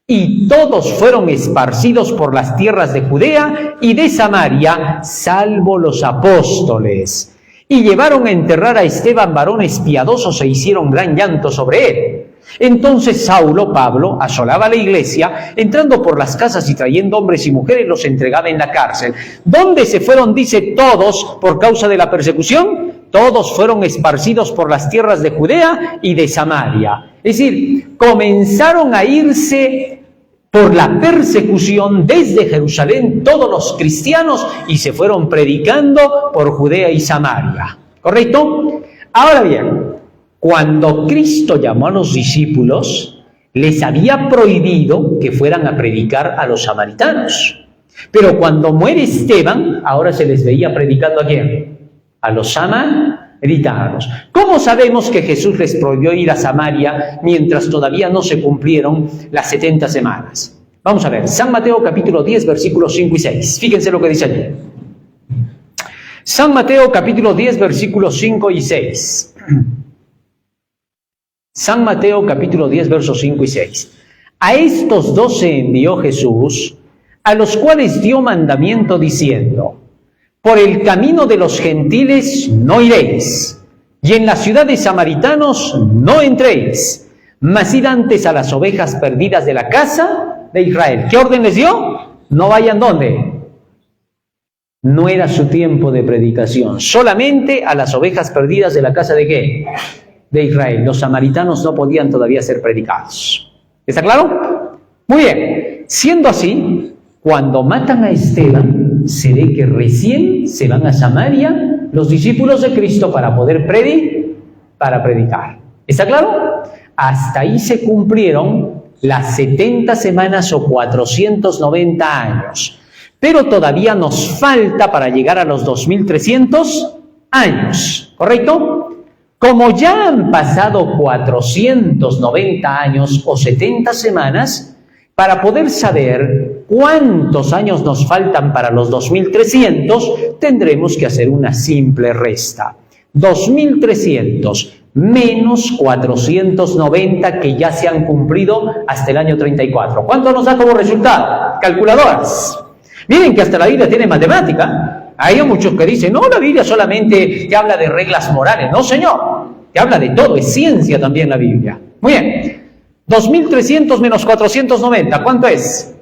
Y todos fueron esparcidos por las tierras de Judea y de Samaria, salvo los apóstoles. Y llevaron a enterrar a Esteban varones piadosos e hicieron gran llanto sobre él. Entonces Saulo, Pablo, asolaba la iglesia, entrando por las casas y trayendo hombres y mujeres, los entregaba en la cárcel. ¿Dónde se fueron, dice, todos por causa de la persecución? Todos fueron esparcidos por las tierras de Judea y de Samaria. Es decir, comenzaron a irse por la persecución desde Jerusalén todos los cristianos y se fueron predicando por Judea y Samaria. ¿Correcto? Ahora bien, cuando Cristo llamó a los discípulos, les había prohibido que fueran a predicar a los samaritanos. Pero cuando muere Esteban, ahora se les veía predicando ¿a quién? A los samaritanos. ¿Cómo sabemos que Jesús les prohibió ir a Samaria mientras todavía no se cumplieron las 70 semanas? Vamos a ver, San Mateo capítulo 10, versículos 5 y 6. Fíjense lo que dice allí. San Mateo capítulo 10, versículos 5 y 6. San Mateo capítulo 10, versos 5 y 6. A estos 12 envió Jesús, a los cuales dio mandamiento diciendo: por el camino de los gentiles no iréis, y en las ciudades samaritanos no entréis, mas id antes a las ovejas perdidas de la casa de Israel. ¿Qué orden les dio? No vayan ¿dónde? No era su tiempo de predicación, solamente a las ovejas perdidas de la casa de ¿qué? De Israel. Los samaritanos no podían todavía ser predicados. ¿Está claro? Muy bien. Siendo así, cuando matan a Esteban, se ve que recién se van a Samaria los discípulos de Cristo para poder predicar. ¿Está claro? Hasta ahí se cumplieron las 70 semanas o 490 años. Pero todavía nos falta para llegar a los 2300 años, ¿correcto? Como ya han pasado 490 años o 70 semanas, para poder saber cuántos años nos faltan para los 2300, tendremos que hacer una simple resta. 2300 menos 490 que ya se han cumplido hasta el año 34. ¿Cuánto nos da como resultado? Calculadoras. Miren que hasta la Biblia tiene matemática. Hay muchos que dicen, no, la Biblia solamente te habla de reglas morales. No, señor, te habla de todo, es ciencia también la Biblia. Muy bien, 2300 menos 490, ¿cuánto es?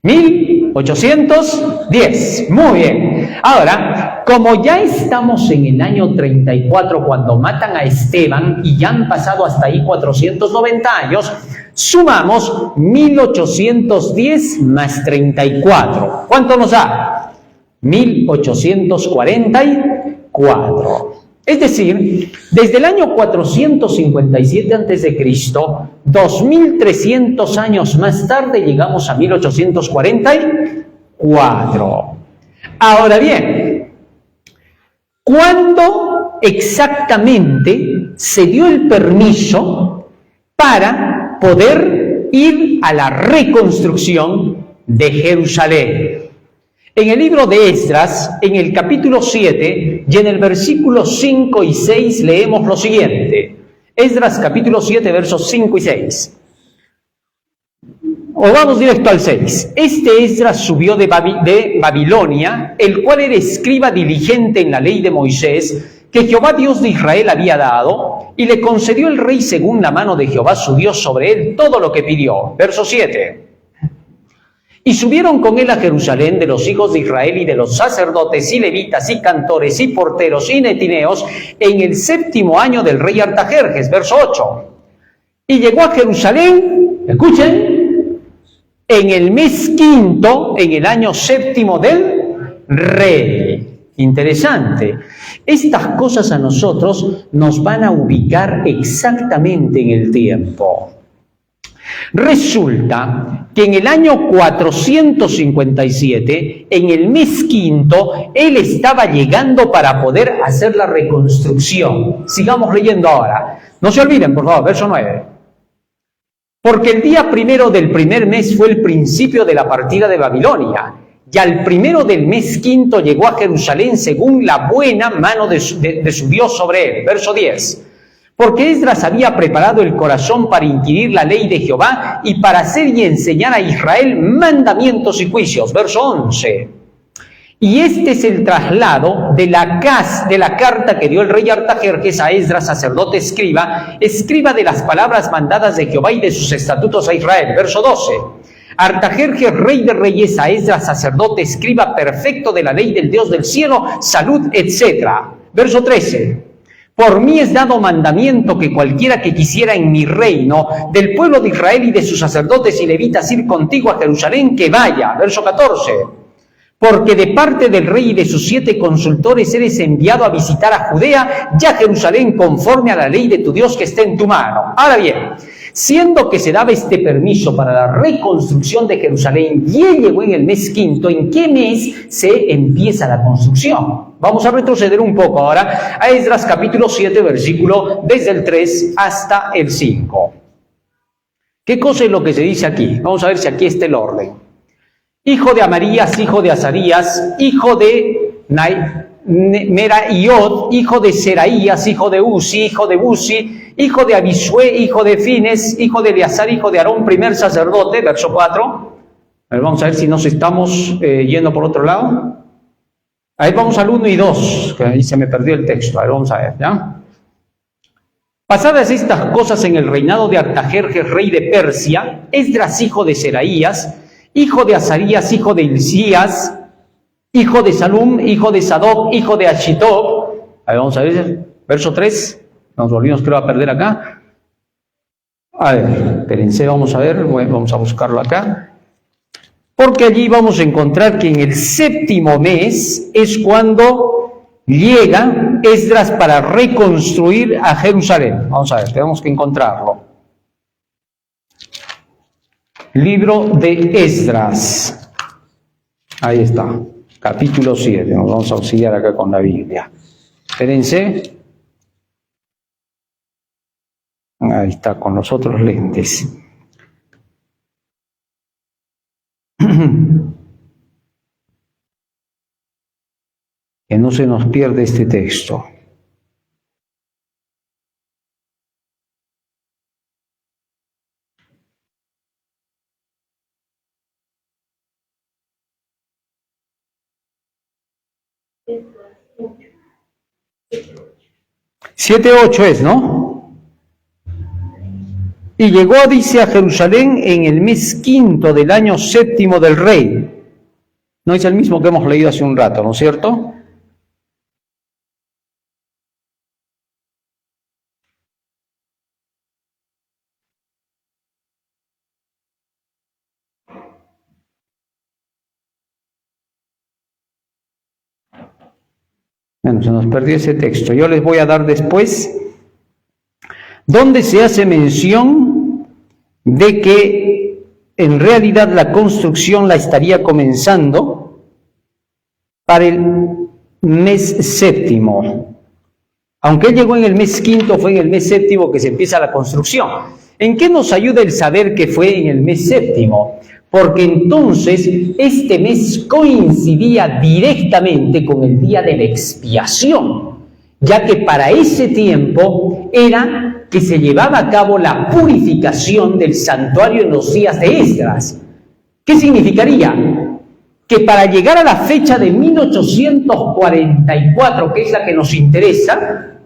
1810. Muy bien. Ahora, como ya estamos en el año 34 cuando matan a Esteban y ya han pasado hasta ahí 490 años, sumamos 1810 más 34. ¿Cuánto nos da? 1844. Es decir, desde el año 457 a.C., 2300 años más tarde, llegamos a 1844. Ahora bien, ¿cuándo exactamente se dio el permiso para poder ir a la reconstrucción de Jerusalén? En el libro de Esdras, en el capítulo 7 y en el versículo 5 y 6 leemos lo siguiente. Esdras capítulo 7, versos 5 y 6. O vamos directo al 6. Este Esdras subió de Babilonia, el cual era escriba diligente en la ley de Moisés, que Jehová Dios de Israel había dado, y le concedió el rey según la mano de Jehová su Dios sobre él todo lo que pidió. Verso 7. Y subieron con él a Jerusalén de los hijos de Israel y de los sacerdotes y levitas y cantores y porteros y netineos en el 7º año del rey Artajerjes. Verso 8. Y llegó a Jerusalén, escuchen, en el mes 5, en el año 7º del rey. Interesante. Estas cosas a nosotros nos van a ubicar exactamente en el tiempo. Resulta que en el año 457, en el mes 5, él estaba llegando para poder hacer la reconstrucción. Sigamos leyendo ahora. No se olviden, por favor, verso 9. Porque el día primero del primer mes fue el principio de la partida de Babilonia, y al primero del mes 5 llegó a Jerusalén según la buena mano de su Dios sobre él. Verso 10. Porque Esdras había preparado el corazón para inquirir la ley de Jehová y para hacer y enseñar a Israel mandamientos y juicios. Verso 11. Y este es el traslado de la carta que dio el rey Artajerjes a Esdras, sacerdote escriba de las palabras mandadas de Jehová y de sus estatutos a Israel. Verso 12. Artajerjes, rey de reyes, a Esdras, sacerdote escriba perfecto de la ley del Dios del cielo, salud, etc. Verso 13. Por mí es dado mandamiento que cualquiera que quisiera en mi reino, del pueblo de Israel y de sus sacerdotes y levitas ir contigo a Jerusalén, que vaya. Verso 14. Porque de parte del rey y de sus 7 consultores eres enviado a visitar a Judea y a Jerusalén conforme a la ley de tu Dios que está en tu mano. Ahora bien, siendo que se daba este permiso para la reconstrucción de Jerusalén y él llegó en el mes quinto, ¿en qué mes se empieza la construcción? Vamos a retroceder un poco ahora a Esdras capítulo 7, versículo desde el 3 hasta el 5. ¿Qué cosa es lo que se dice aquí? Vamos a ver si aquí está el orden. Hijo de Amarías, hijo de Azarías, hijo de Meraiot, hijo de Seraías, hijo de Uzi, hijo de Buzi, hijo de Abisue, hijo de Fines, hijo de Eleazar, hijo de Aarón, primer sacerdote, verso 4. A ver, vamos a ver si nos estamos yendo por otro lado. A ver, vamos al 1 y 2, que ahí se me perdió el texto. A ver, vamos a ver, ¿ya? Pasadas estas cosas en el reinado de Artajerjes, rey de Persia, Esdras, hijo de Seraías, hijo de Azarías, hijo de Hilcías, hijo de Salum, hijo de Sadoc, hijo de Ashitob. A ver, vamos a ver, verso 3. Nos volvimos, creo, a perder acá. A ver, espérense, vamos a ver, vamos a buscarlo acá. Porque allí vamos a encontrar que en el 7º mes es cuando llega Esdras para reconstruir a Jerusalén. Vamos a ver, tenemos que encontrarlo. Libro de Esdras. Ahí está, capítulo 7. Nos vamos a auxiliar acá con la Biblia. Espérense. Ahí está, con los otros lentes. Que no se nos pierda este texto. Siete, 8 es, ¿no? Y llegó, dice, a Jerusalén en el mes quinto del año 7º del rey. No es el mismo que hemos leído hace un rato, ¿no es cierto? Bueno, se nos perdió ese texto. Yo les voy a dar después donde se hace mención de que en realidad la construcción la estaría comenzando para el mes 7º. Aunque él llegó en el mes quinto, fue en el mes 7º que se empieza la construcción. ¿En qué nos ayuda el saber que fue en el mes 7º? Porque entonces este mes coincidía directamente con el día de la expiación, ya que para ese tiempo era que se llevaba a cabo la purificación del santuario en los días de Esdras. ¿Qué significaría? Que para llegar a la fecha de 1844, que es la que nos interesa,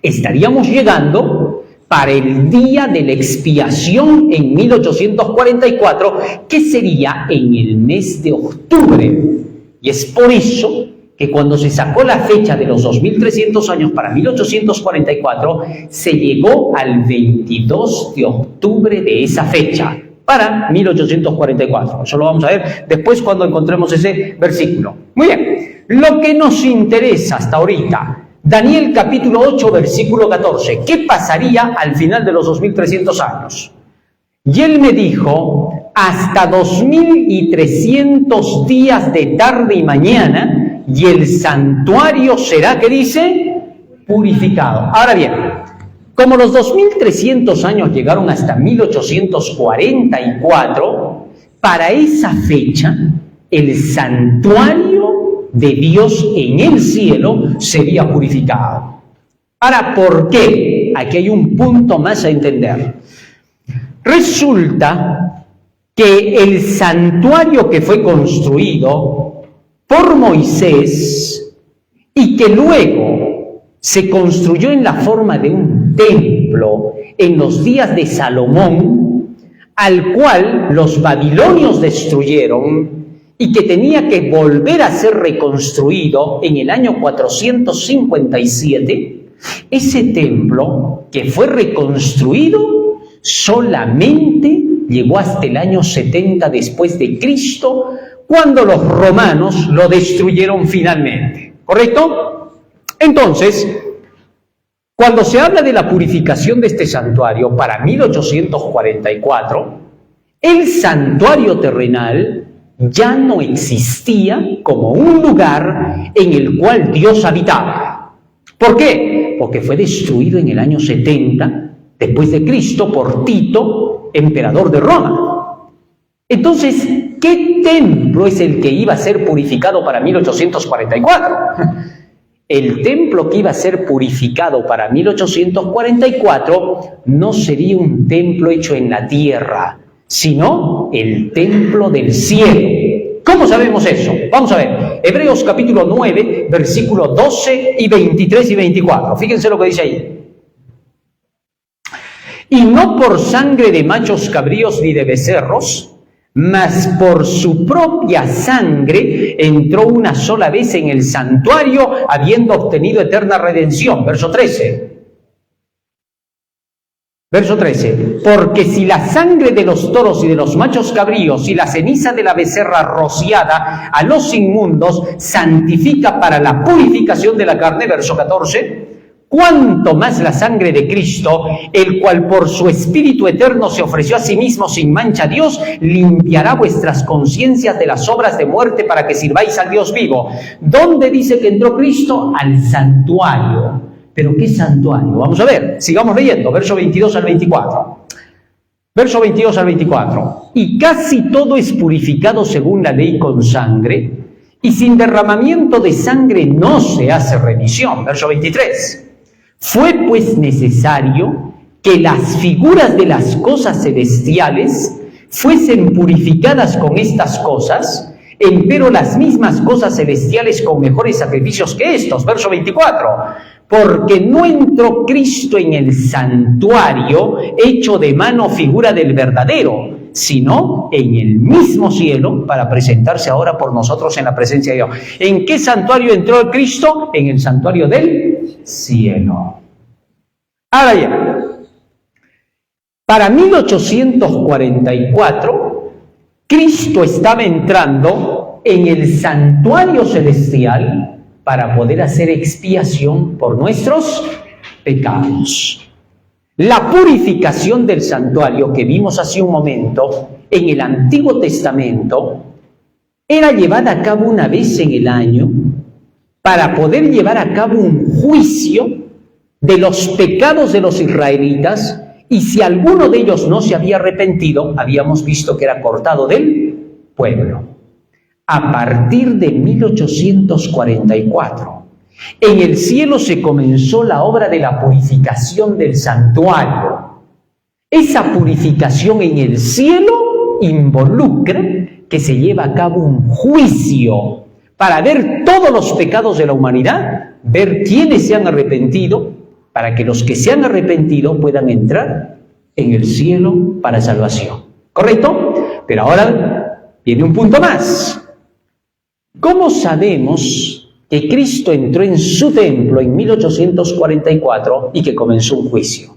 estaríamos llegando para el día de la expiación en 1844, que sería en el mes de octubre. Y es por eso que cuando se sacó la fecha de los 2300 años para 1844, se llegó al 22 de octubre de esa fecha, para 1844. Eso lo vamos a ver después cuando encontremos ese versículo. Muy bien, lo que nos interesa hasta ahorita, Daniel capítulo 8, versículo 14. ¿Qué pasaría al final de los 2300 años? Y él me dijo, hasta 2300 días de tarde y mañana, y el santuario será, ¿qué dice? Purificado. Ahora bien, como los 2300 años llegaron hasta 1844, para esa fecha, el santuario de Dios en el cielo sería purificado. Ahora, ¿por qué? Aquí hay un punto más a entender. Resulta que el santuario que fue construido por Moisés y que luego se construyó en la forma de un templo en los días de Salomón, al cual los babilonios destruyeron y que tenía que volver a ser reconstruido en el año 457, ese templo que fue reconstruido solamente llegó hasta el año 70 después de Cristo, cuando los romanos lo destruyeron finalmente. ¿Correcto? Entonces, cuando se habla de la purificación de este santuario para 1844, el santuario terrenal ya no existía como un lugar en el cual Dios habitaba. ¿Por qué? Porque fue destruido en el año 70 después de Cristo por Tito, emperador de Roma. Entonces, ¿qué templo es el que iba a ser purificado para 1844? El templo que iba a ser purificado para 1844 no sería un templo hecho en la tierra, sino el templo del cielo. ¿Cómo sabemos eso? Vamos a ver, Hebreos capítulo 9, versículos 12 y 23 y 24. Fíjense lo que dice ahí. Y no por sangre de machos cabríos ni de becerros, mas por su propia sangre entró una sola vez en el santuario, habiendo obtenido eterna redención. Verso 13. Verso 13. Porque si la sangre de los toros y de los machos cabríos y la ceniza de la becerra rociada a los inmundos santifica para la purificación de la carne. Verso 14. Cuánto más la sangre de Cristo, el cual por su Espíritu eterno se ofreció a sí mismo sin mancha a Dios, limpiará vuestras conciencias de las obras de muerte para que sirváis al Dios vivo. ¿Dónde dice que entró Cristo? Al santuario. ¿Pero qué santuario? Vamos a ver, sigamos leyendo, verso 22 al 24. Verso 22 al 24. Y casi todo es purificado según la ley con sangre, y sin derramamiento de sangre no se hace remisión. Verso 23. Fue pues necesario que las figuras de las cosas celestiales fuesen purificadas con estas cosas, empero las mismas cosas celestiales con mejores sacrificios que estos. Verso 24. Porque no entró Cristo en el santuario hecho de mano figura del verdadero, sino en el mismo cielo, para presentarse ahora por nosotros en la presencia de Dios. ¿En qué santuario entró el Cristo? En el santuario del cielo. Ahora ya, para 1844, Cristo estaba entrando en el santuario celestial para poder hacer expiación por nuestros pecados. La purificación del santuario que vimos hace un momento en el Antiguo Testamento era llevada a cabo una vez en el año para poder llevar a cabo un juicio de los pecados de los israelitas, y si alguno de ellos no se había arrepentido, habíamos visto que era cortado del pueblo. A partir de 1844, en el cielo se comenzó la obra de la purificación del santuario. Esa purificación en el cielo involucra que se lleva a cabo un juicio para ver todos los pecados de la humanidad, ver quiénes se han arrepentido, para que los que se han arrepentido puedan entrar en el cielo para salvación. ¿Correcto? Pero ahora viene un punto más. ¿Cómo sabemos que Cristo entró en su templo en 1844 y que comenzó un juicio?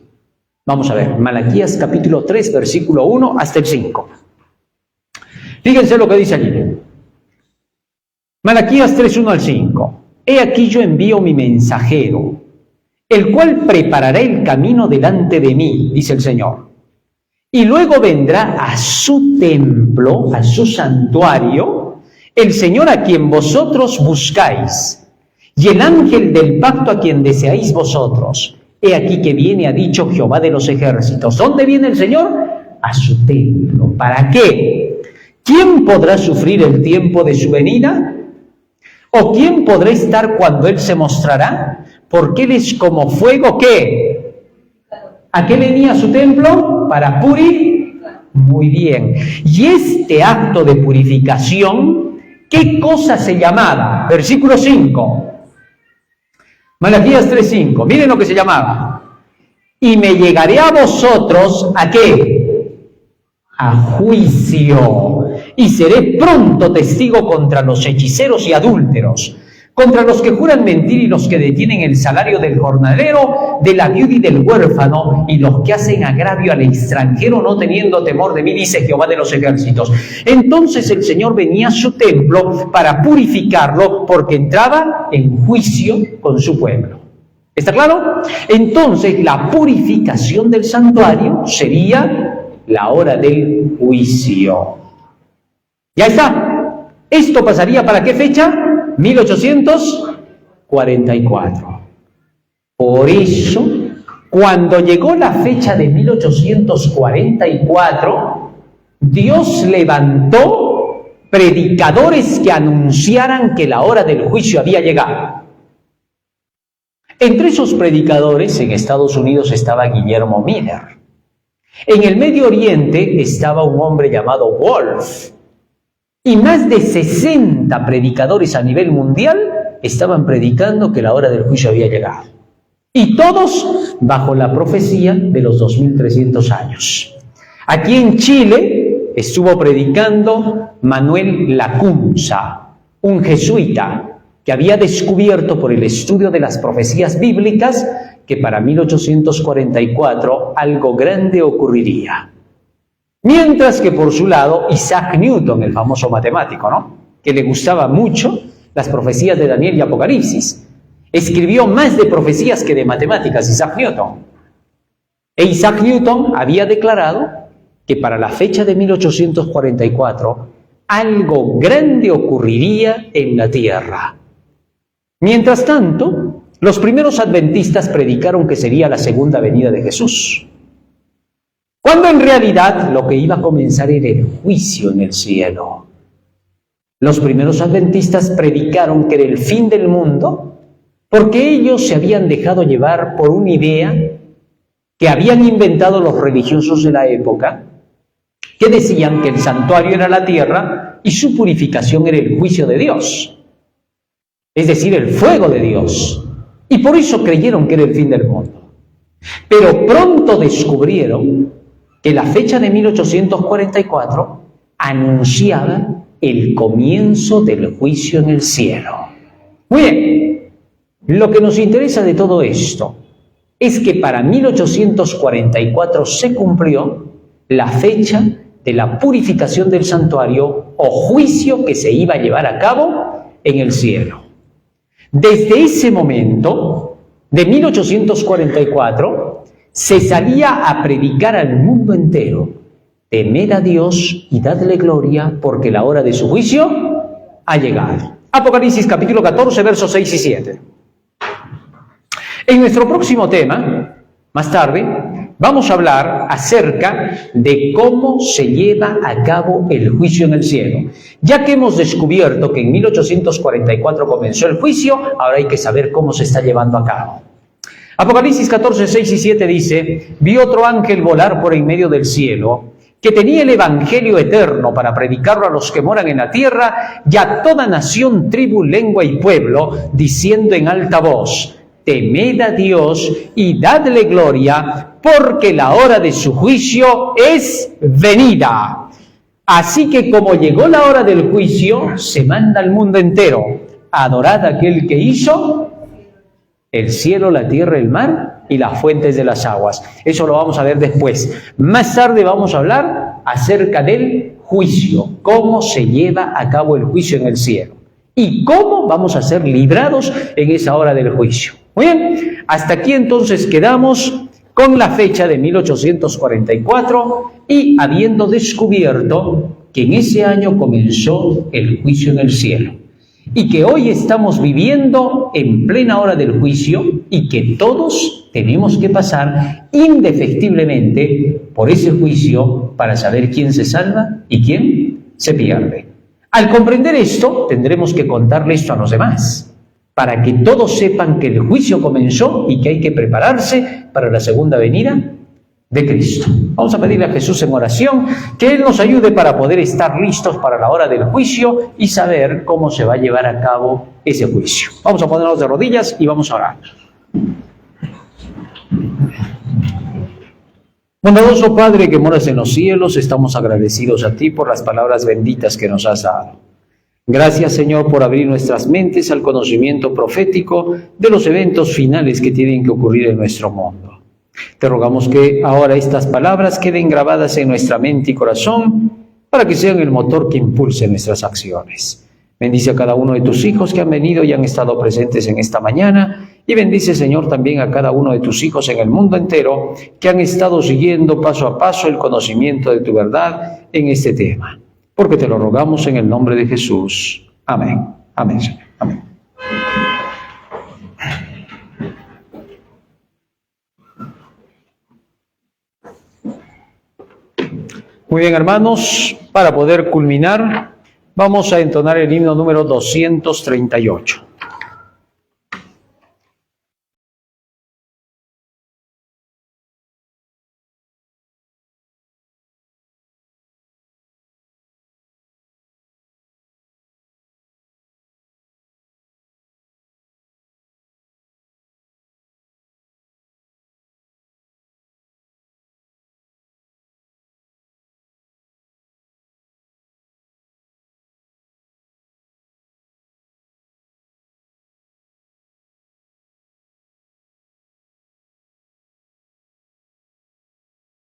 Vamos a ver, Malaquías capítulo 3, versículo 1 hasta el 5. Fíjense lo que dice allí. Malaquías 3, 1 al 5. He aquí yo envío mi mensajero, el cual preparará el camino delante de mí, dice el Señor. Y luego vendrá a su templo, a su santuario, el Señor a quien vosotros buscáis, y el ángel del pacto a quien deseáis vosotros. He aquí que viene, ha dicho Jehová de los ejércitos. ¿Dónde viene el Señor? A su templo. ¿Para qué? ¿Quién podrá sufrir el tiempo de su venida? ¿O quién podrá estar cuando Él se mostrará? Porque Él es como fuego, ¿qué? ¿A qué venía a su templo? Para purificar. Muy bien. Y este acto de purificación ¿Qué cosa se llamaba? Versículo 5. Malaquías 3:5. Miren lo que se llamaba. Y me llegaré a vosotros, ¿a qué? A juicio. Y seré pronto testigo contra los hechiceros y adúlteros, contra los que juran mentir y los que detienen el salario del jornalero, de la viuda y del huérfano, y los que hacen agravio al extranjero no teniendo temor de mí, dice Jehová de los ejércitos. Entonces el Señor venía a su templo para purificarlo, porque entraba en juicio con su pueblo. ¿Está claro? Entonces la purificación del santuario sería la hora del juicio. Ya está. ¿Esto pasaría para qué fecha? 1844. Por eso, cuando llegó la fecha de 1844, Dios levantó predicadores que anunciaran que la hora del juicio había llegado. Entre esos predicadores en Estados Unidos estaba Guillermo Miller. En el Medio Oriente estaba un hombre llamado Wolf. Y más de 60 predicadores a nivel mundial estaban predicando que la hora del juicio había llegado. Y todos bajo la profecía de los 2300 años. Aquí en Chile estuvo predicando Manuel Lacunza, un jesuita que había descubierto por el estudio de las profecías bíblicas que para 1844 algo grande ocurriría. Mientras que por su lado, Isaac Newton, el famoso matemático, ¿no?, que le gustaba mucho las profecías de Daniel y Apocalipsis, escribió más de profecías que de matemáticas Isaac Newton. E Isaac Newton había declarado que para la fecha de 1844 algo grande ocurriría en la tierra. Mientras tanto, los primeros adventistas predicaron que sería la segunda venida de Jesús, cuando en realidad lo que iba a comenzar era el juicio en el cielo. Los primeros adventistas predicaron que era el fin del mundo porque ellos se habían dejado llevar por una idea que habían inventado los religiosos de la época, que decían que el santuario era la tierra y su purificación era el juicio de Dios, es decir, el fuego de Dios. Y por eso creyeron que era el fin del mundo. Pero pronto descubrieron que la fecha de 1844 anunciaba el comienzo del juicio en el cielo. Muy bien, lo que nos interesa de todo esto es que para 1844 se cumplió la fecha de la purificación del santuario o juicio que se iba a llevar a cabo en el cielo. Desde ese momento, de 1844, se salía a predicar al mundo entero: temed a Dios y dadle gloria, porque la hora de su juicio ha llegado. Apocalipsis capítulo 14, versos 6 y 7. En nuestro próximo tema, más tarde, vamos a hablar acerca de cómo se lleva a cabo el juicio en el cielo. Ya que hemos descubierto que en 1844 comenzó el juicio, ahora hay que saber cómo se está llevando a cabo. Apocalipsis 14, 6 y 7 dice: vi otro ángel volar por en medio del cielo, que tenía el evangelio eterno para predicarlo a los que moran en la tierra y a toda nación, tribu, lengua y pueblo, diciendo en alta voz: temed a Dios y dadle gloria, porque la hora de su juicio es venida. Así que como llegó la hora del juicio, se manda al mundo entero: adorad a aquel que hizo el cielo, la tierra, el mar y las fuentes de las aguas. Eso lo vamos a ver después. Más tarde vamos a hablar acerca del juicio, cómo se lleva a cabo el juicio en el cielo y cómo vamos a ser librados en esa hora del juicio. Muy bien, hasta aquí entonces quedamos con la fecha de 1844 y habiendo descubierto que en ese año comenzó el juicio en el cielo. Y que hoy estamos viviendo en plena hora del juicio y que todos tenemos que pasar indefectiblemente por ese juicio para saber quién se salva y quién se pierde. Al comprender esto, tendremos que contarle esto a los demás, para que todos sepan que el juicio comenzó y que hay que prepararse para la segunda venida de Cristo. Vamos a pedirle a Jesús en oración que Él nos ayude para poder estar listos para la hora del juicio y saber cómo se va a llevar a cabo ese juicio. Vamos a ponernos de rodillas y vamos a orar. Bondadoso Padre que moras en los cielos, estamos agradecidos a ti por las palabras benditas que nos has dado. Gracias, Señor, por abrir nuestras mentes al conocimiento profético de los eventos finales que tienen que ocurrir en nuestro mundo. Te rogamos que ahora estas palabras queden grabadas en nuestra mente y corazón para que sean el motor que impulse nuestras acciones. Bendice a cada uno de tus hijos que han venido y han estado presentes en esta mañana, y bendice, Señor, también a cada uno de tus hijos en el mundo entero que han estado siguiendo paso a paso el conocimiento de tu verdad en este tema. Porque te lo rogamos en el nombre de Jesús. Amén. Amén, Señor. Amén. Muy bien, hermanos, para poder culminar, vamos a entonar el himno número 238.